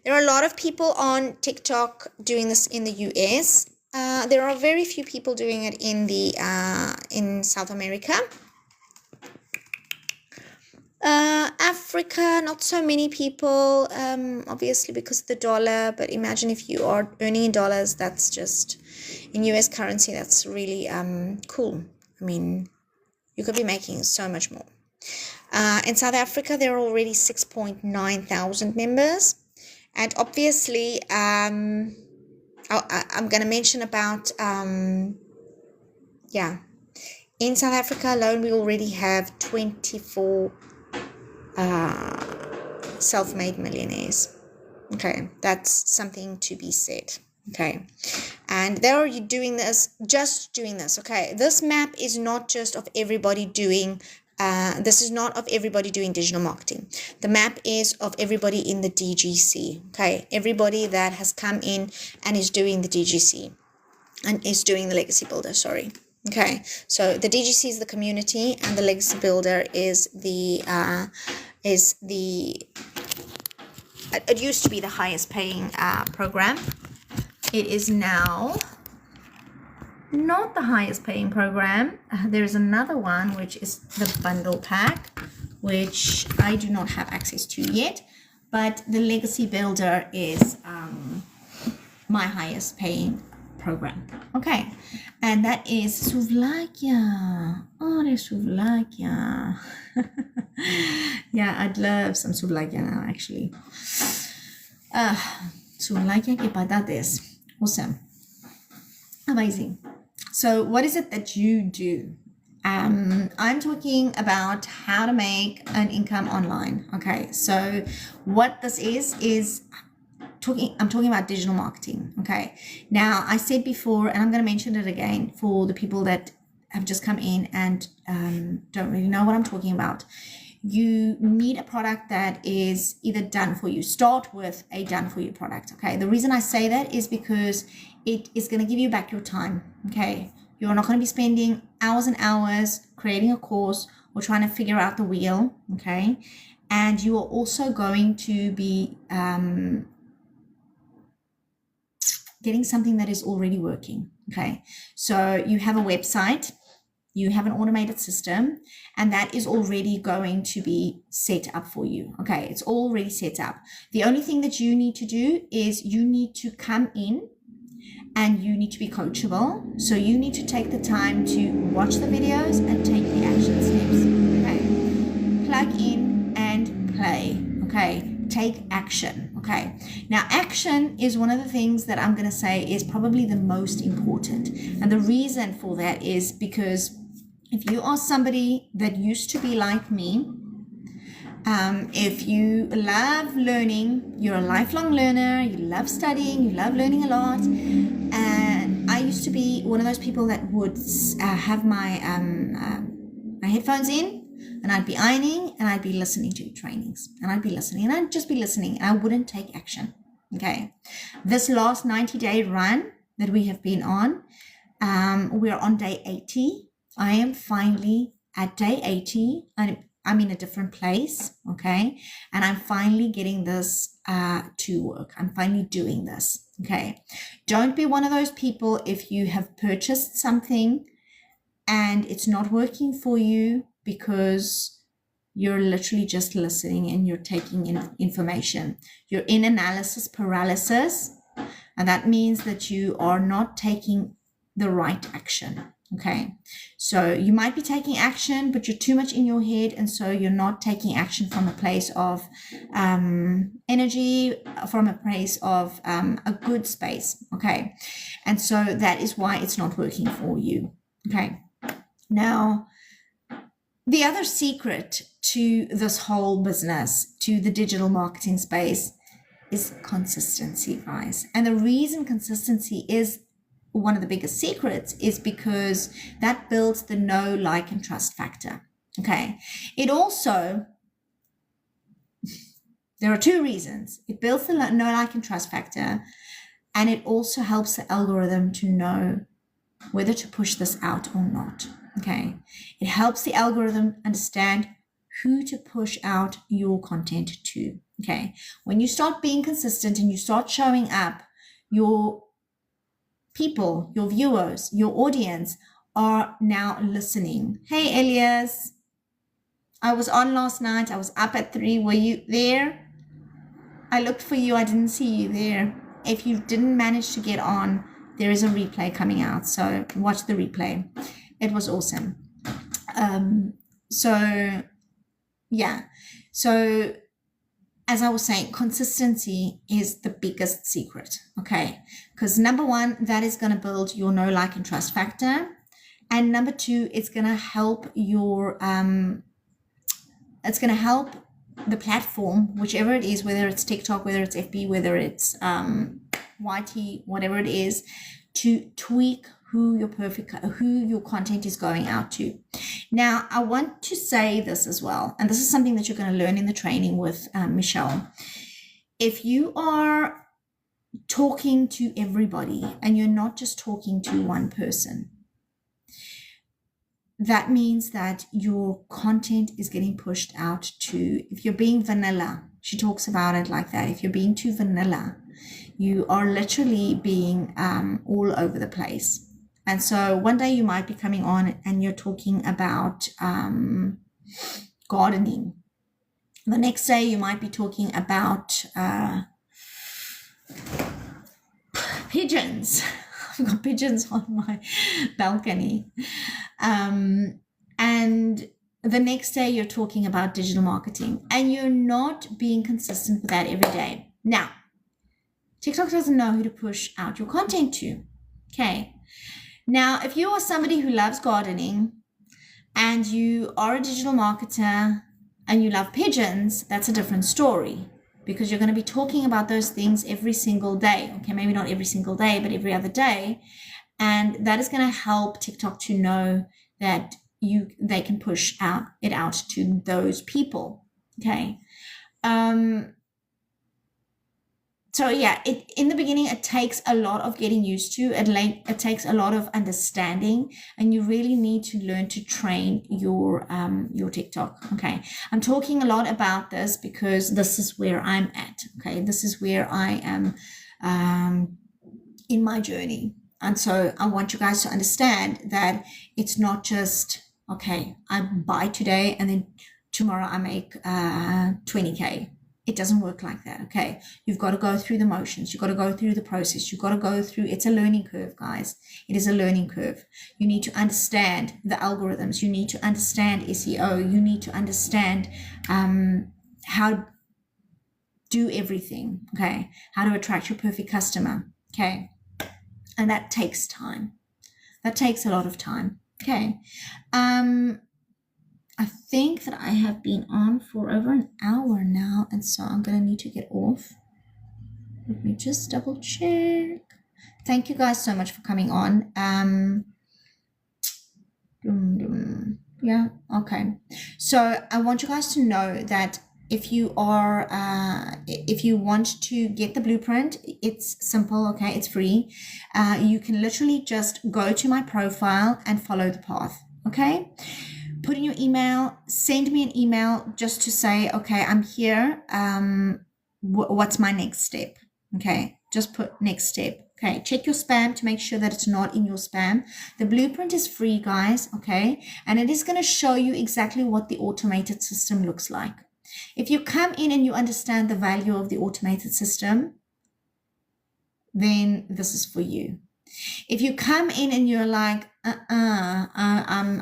there are a lot of people on TikTok doing this in the US. There are very few people doing it in South America. Africa, not so many people, obviously because of the dollar, but imagine if you are earning in dollars, that's just, in US currency, that's really cool. I mean, you could be making so much more. In South Africa, there are already 6.9 thousand members, and obviously, I'm going to mention about, in South Africa alone, we already have 24 self-made millionaires. Okay, that's something to be said. Okay, and they're already doing this. Okay, this map is not just of everybody doing this is not of everybody doing digital marketing. The map is of everybody in the DGC. Okay, everybody that has come in and is doing the DGC and is doing the legacy builder. Sorry. Okay, so the DGC is the community, and the legacy builder is it used to be the highest paying program. It is now not the highest paying program. There's another one, which is the bundle pack, which I do not have access to yet, but the legacy builder is my highest paying program. Okay, and that is Souvlakia. Oh, there's Souvlakia. Yeah, I'd love some Souvlakia now, actually. Souvlakia que patates. Awesome. Amazing. So what is it that you do? I'm talking about how to make an income online. Okay, so what this is I'm talking about digital marketing. Okay, now I said before, and I'm going to mention it again for the people that have just come in and don't really know what I'm talking about. you need a product that is either done for you. Start with a done for you product. Okay. The reason I say that is because it is going to give you back your time. Okay. You're not going to be spending hours and hours creating a course or trying to figure out the wheel. Okay. And you are also going to be getting something that is already working. Okay. So you have a website, you have an automated system, and that is already going to be set up for you. Okay. It's already set up. The only thing that you need to do is you need to come in and you need to be coachable. So you need to take the time to watch the videos and take the action steps. Okay. Plug in and play. Okay. Take action. Okay. Now, action is one of the things that I'm going to say is probably the most important. And the reason for that is because if you are somebody that used to be like me, if you love learning, you're a lifelong learner, you love studying, you love learning a lot. And I used to be one of those people that would have my headphones in, and I'd be ironing and I'd be listening to trainings, and I'd be listening and I'd just be listening and I wouldn't take action. Okay. This last 90-day run that we have been on, we're on day 80. I am finally at day 80. I'm in a different place. Okay. And I'm finally getting this to work. I'm finally doing this. Okay. Don't be one of those people if you have purchased something and it's not working for you because you're literally just listening and you're taking in information. You're in analysis paralysis, and that means that you are not taking the right action. Okay, so you might be taking action, but you're too much in your head, and so you're not taking action from a place of energy, from a place of a good space. Okay, and so that is why it's not working for you. Okay, now the other secret to this whole business, to the digital marketing space, is consistency, guys. And the reason consistency is one of the biggest secrets is because that builds the know, like, and trust factor. Okay. It also, there are two reasons. It builds the know, like, and trust factor, and it also helps the algorithm to know whether to push this out or not. Okay. It helps the algorithm understand who to push out your content to. Okay. When you start being consistent and you start showing up, your people, your viewers, your audience are now listening. Hey, Elias, I was on last night. I was up at 3. Were you there? I looked for you. I didn't see you there. If you didn't manage to get on, there is a replay coming out. So watch the replay. It was awesome. So yeah. So as I was saying, consistency is the biggest secret. Okay. Because number one, that is going to build your know, like, and trust factor. And number two, it's going to help your, it's going to help the platform, whichever it is, whether it's TikTok, whether it's FB, whether it's YT, whatever it is, to tweak who your content is going out to. Now, I want to say this as well, and this is something that you're going to learn in the training with Michelle. If you are talking to everybody and you're not just talking to one person, that means that your content is getting pushed out to, if you're being vanilla, she talks about it like that. If you're being too vanilla, you are literally being all over the place. And so one day you might be coming on and you're talking about gardening. The next day you might be talking about pigeons. I've got pigeons on my balcony. And the next day you're talking about digital marketing, and you're not being consistent with that every day. Now, TikTok doesn't know who to push out your content to. Okay. Now, if you are somebody who loves gardening and you are a digital marketer and you love pigeons, that's a different story, because you're going to be talking about those things every single day. Okay, maybe not every single day, but every other day. And that is going to help TikTok to know that they can push it out to those people. Okay. So yeah, in the beginning, it takes a lot of getting used to. It takes a lot of understanding, and you really need to learn to train your TikTok. Okay, I'm talking a lot about this because this is where I'm at. Okay, this is where I am in my journey, and so I want you guys to understand that it's not just okay. I buy today and then tomorrow I make 20K. It doesn't work like that, okay? You've got to go through the motions. You've got to go through the process. You've got to go through, it's a learning curve, guys. It is a learning curve. You need to understand the algorithms. You need to understand SEO. You need to understand how to do everything, okay? How to attract your perfect customer, okay? And that takes time. That takes a lot of time, okay? I think that I have been on for over an hour now, and so I'm going to need to get off. Let me just double check. Thank you guys so much for coming on. Yeah, okay. So I want you guys to know that if you want to get the blueprint, it's simple, okay? It's free. You can literally just go to my profile and follow the path, okay? Put in your email, send me an email just to say, okay, I'm here. What's my next step? Okay, just put next step. Okay, check your spam to make sure that it's not in your spam. The blueprint is free, guys, okay? And it is going to show you exactly what the automated system looks like. If you come in and you understand the value of the automated system, then this is for you. If you come in and you're like, I'm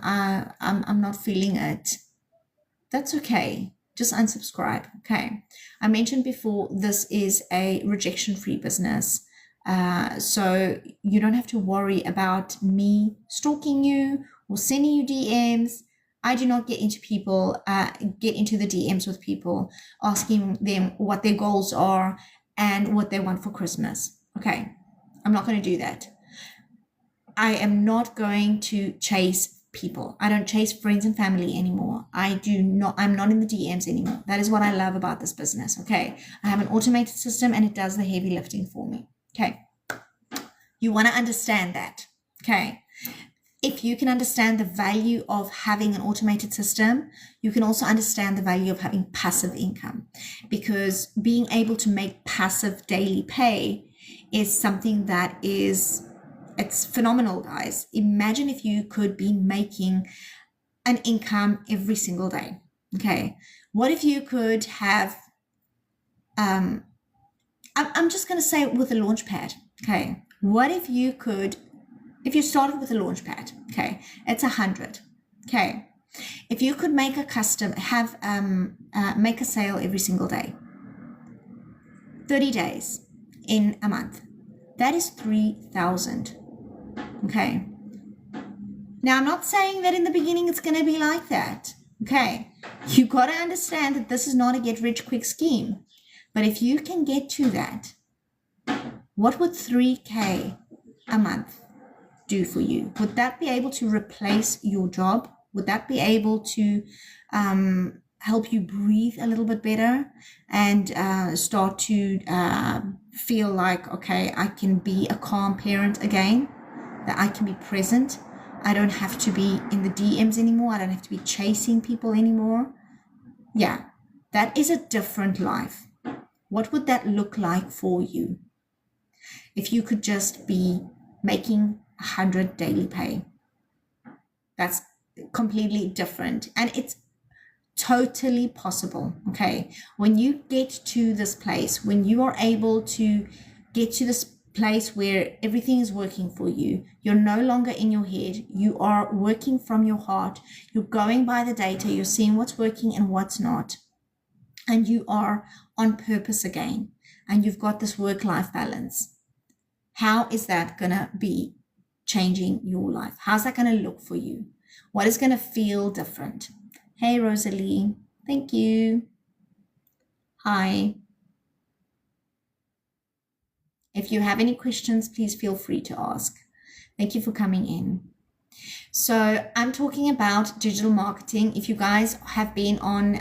not feeling it, that's okay. Just unsubscribe. Okay. I mentioned before, this is a rejection-free business. So you don't have to worry about me stalking you or sending you DMs. I do not get into the DMs with people, asking them what their goals are and what they want for Christmas. Okay. I'm not going to do that. I am not going to chase people. I don't chase friends and family anymore. I'm not in the DMs anymore. That is what I love about this business. Okay. I have an automated system and it does the heavy lifting for me. Okay. You want to understand that. Okay. If you can understand the value of having an automated system, you can also understand the value of having passive income, because being able to make passive daily pay is something that it's phenomenal, guys. Imagine if you could be making an income every single day. Okay. What if you could have, I'm just going to say with a launch pad. Okay. What if you started with a launch pad? Okay. It's 100. Okay. If you could make make a sale every single day, 30 days in a month, that is 3,000. Okay. Now, I'm not saying that in the beginning it's going to be like that. Okay. You got to understand that this is not a get rich quick scheme. But if you can get to that, what would 3K a month do for you? Would that be able to replace your job? Would that be able to help you breathe a little bit better and start to feel like, okay, I can be a calm parent again, that I can be present. I don't have to be in the DMs anymore. I don't have to be chasing people anymore. Yeah, that is a different life. What would that look like for you if you could just be making 100 daily pay? That's completely different, and it's totally possible. Okay, when you get to this place, when you are able to get to this place where everything is working for you, you're no longer in your head, you are working from your heart, you're going by the data, you're seeing what's working and what's not, and you are on purpose again, and you've got this work-life balance. How is that gonna be changing your life? How's that gonna look for you? What is gonna feel different? Hey, Rosalie, thank you. Hi. If you have any questions, please feel free to ask. Thank you for coming in. So I'm talking about digital marketing. If you guys have been on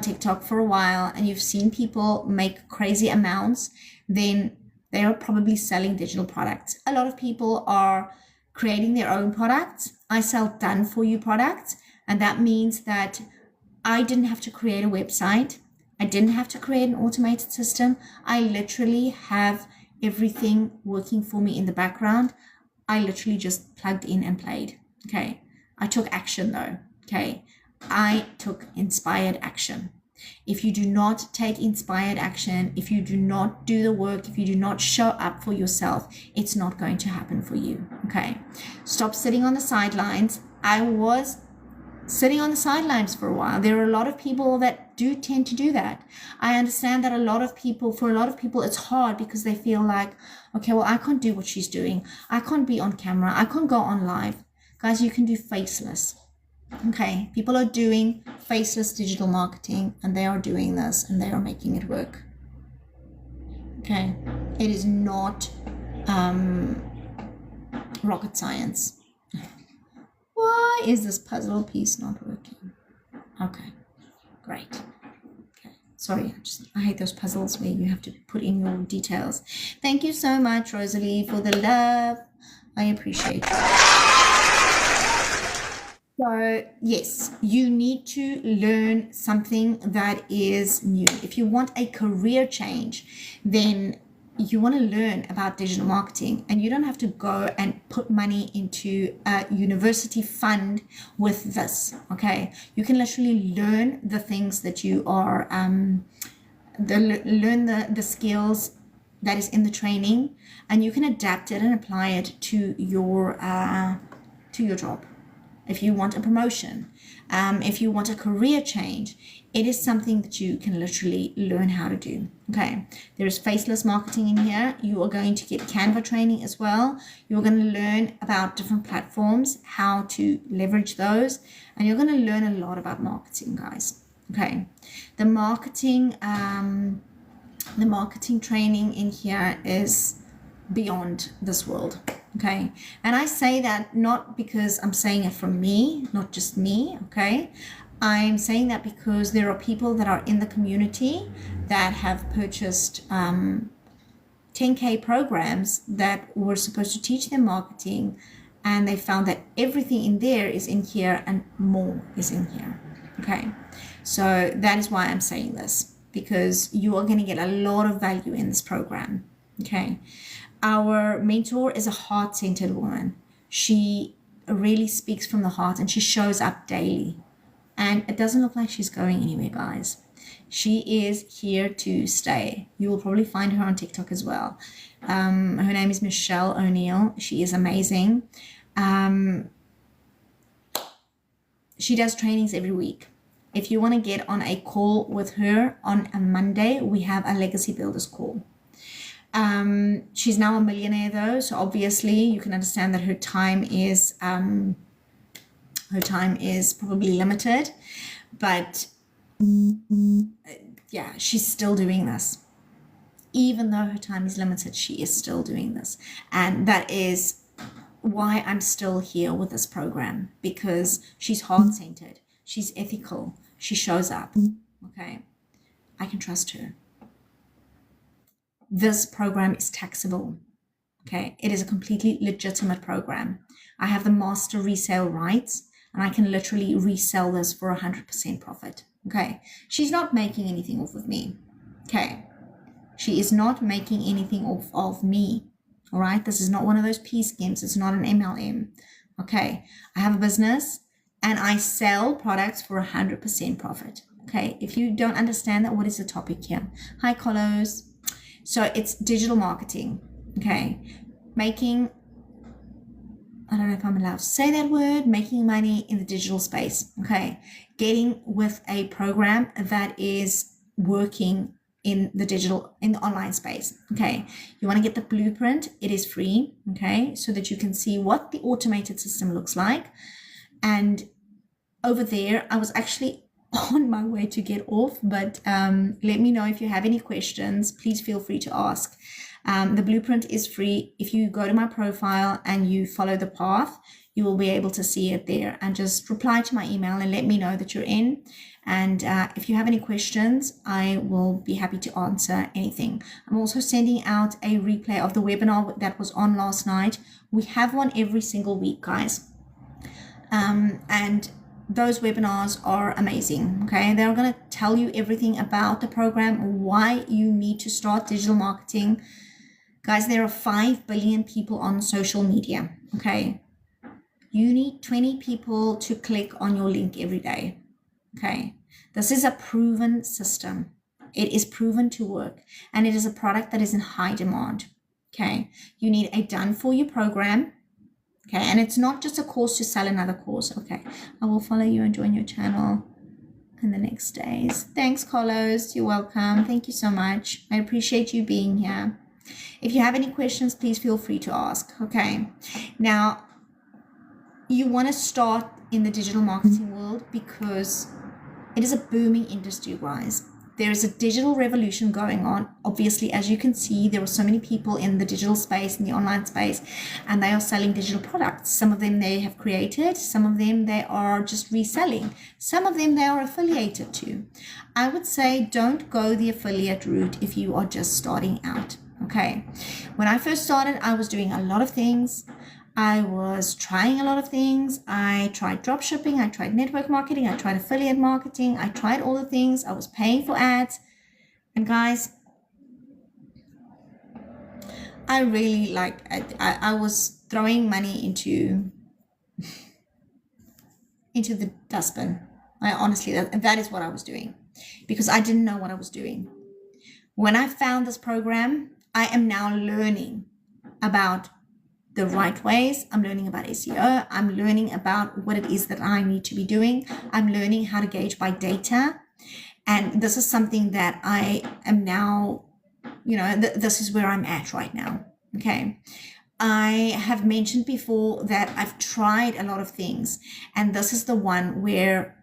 TikTok for a while and you've seen people make crazy amounts, then they are probably selling digital products. A lot of people are creating their own products. I sell done for you products, and that means that I didn't have to create a website. I didn't have to create an automated system. I literally have everything working for me in the background. I literally just plugged in and played. Okay. I took action though. Okay. I took inspired action. If you do not take inspired action, if you do not do the work, if you do not show up for yourself, it's not going to happen for you. Okay. Stop sitting on the sidelines. I was sitting on the sidelines for a while. There are a lot of people that do tend to do that. I understand that for a lot of people, it's hard because they feel like, okay, well, I can't do what she's doing. I can't be on camera. I can't go on live. Guys, you can do faceless. Okay, people are doing faceless digital marketing, and they are doing this and they are making it work. Okay, it is not rocket science. Why is this puzzle piece not working? Okay, great. Okay, sorry, I hate those puzzles where you have to put in your details. Thank you so much, Rosalie, for the love. I appreciate it. So yes, you need to learn something that is new. If you want a career change, then you want to learn about digital marketing, and you don't have to go and put money into a university fund with this. Okay, you can literally learn the things that you are learn the skills that is in the training, and you can adapt it and apply it to your job. If you want a promotion, if you want a career change, it is something that you can literally learn how to do. Okay, there is faceless marketing in here. You are going to get Canva training as well. You're going to learn about different platforms, how to leverage those, and you're going to learn a lot about marketing, guys. Okay, the marketing training in here is beyond this world. Okay, and I say that not because I'm saying it from me, not just me. Okay, I'm saying that because there are people that are in the community that have purchased 10K programs that were supposed to teach them marketing, and they found that everything in there is in here and more is in here. Okay, so that is why I'm saying this, because you are going to get a lot of value in this program. Okay, our mentor is a heart-centered woman. She really speaks from the heart, and she shows up daily, and it doesn't look like she's going anywhere, guys. She is here to stay. You will probably find her on TikTok as well. Her name is Michelle O'Neill. She is amazing. She does trainings every week. If you want to get on a call with her on a Monday, we have a Legacy Builders call. She's now a millionaire though, so obviously you can understand that her time is probably limited, but yeah, she's still doing this. Even though her time is limited, she is still doing this, and that is why I'm still here with this program, because she's heart-centered, she's ethical, she shows up. Okay, I can trust her. This program is taxable. Okay, it is a completely legitimate program. I have the master resale rights, and I can literally resell this for 100% profit. Okay, she's not making anything off of me. Okay, she is not making anything off of me. All right, this is not one of those P schemes. It's not an MLM. Okay, I have a business and I sell products for 100% profit. Okay, if you don't understand that, what is the topic here? Hi, Carlos. So it's digital marketing. Okay, making, I don't know if I'm allowed to say that word, making money in the digital space. Okay, getting with a program that is working in the online space. Okay, you want to get the blueprint. It is free. Okay, so that you can see what the automated system looks like. And over there, I was actually on my way to get off, but let me know if you have any questions. Please feel free to ask. The blueprint is free. If you go to my profile and you follow the path, you will be able to see it there, and just reply to my email and let me know that you're in. And if you have any questions, I will be happy to answer anything. I'm also sending out a replay of the webinar that was on last night. We have one every single week, guys. And those webinars are amazing. Okay, they're going to tell you everything about the program, why you need to start digital marketing. Guys, there are 5 billion people on social media. Okay, you need 20 people to click on your link every day. Okay, this is a proven system. It is proven to work, and it is a product that is in high demand. Okay, you need a done for you program. Okay, and it's not just a course to sell another course. Okay, I will follow you and join your channel in the next days. Thanks, Carlos. You're welcome. Thank you so much. I appreciate you being here. If you have any questions, please feel free to ask. Okay, now you want to start in the digital marketing world because it is a booming industry, guys. There is a digital revolution going on. Obviously, as you can see, there are so many people in the digital space, in the online space, and they are selling digital products. Some of them they have created, some of them they are just reselling, some of them they are affiliated to. I would say don't go the affiliate route if you are just starting out. Okay, when I first started, I was doing a lot of things. I was trying a lot of things. I tried drop shipping, I tried network marketing, I tried affiliate marketing, I tried all the things. I was paying for ads. And guys, I really I was throwing money into the dustbin. I honestly, that is what I was doing, because I didn't know what I was doing. When I found this program, I am now learning about the right ways. I'm learning about SEO. I'm learning about what it is that I need to be doing. I'm learning how to gauge by data. And this is something that I am now, this is where I'm at right now. Okay. I have mentioned before that I've tried a lot of things, and this is the one where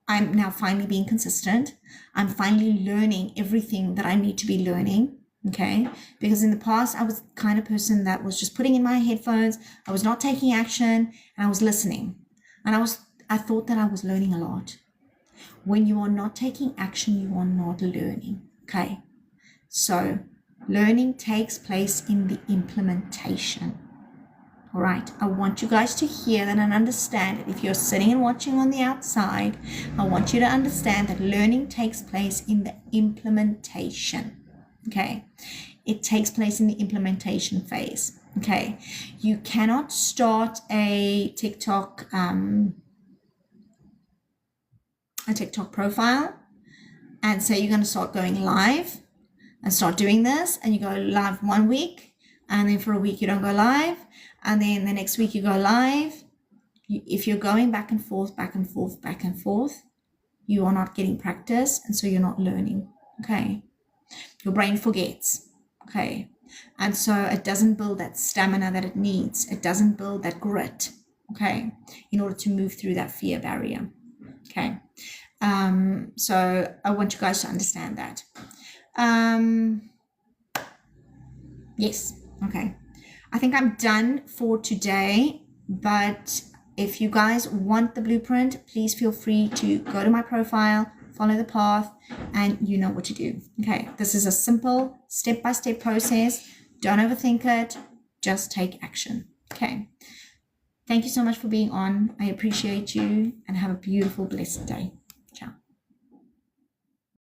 I'm now finally being consistent. I'm finally learning everything that I need to be learning. Okay, because in the past I was the kind of person that was just putting in my headphones. I was not taking action, and I was listening, and I thought that I was learning a lot. When you are not taking action, you are not learning. Okay, so learning takes place in the implementation. All right, I want you guys to hear that and understand it. If you're sitting and watching on the outside, I want you to understand that learning takes place in the implementation. Okay, it takes place in the implementation phase. Okay, you cannot start a TikTok profile and say you're going to start going live and start doing this, and you go live 1 week, and then for a week you don't go live, and then the next week you go live. If you're going back and forth, you are not getting practice, and so you're not learning. Okay, your brain forgets. Okay, and so it doesn't build that stamina that it needs. It doesn't build that grit. Okay, in order to move through that fear barrier. Okay, so I want you guys to understand that. Yes. Okay, I think I'm done for today, but if you guys want the blueprint, please feel free to go to my profile, follow the path, and you know what to do. Okay, this is a simple step-by-step process. Don't overthink it, just take action. Okay, thank you so much for being on. I appreciate you, and have a beautiful, blessed day.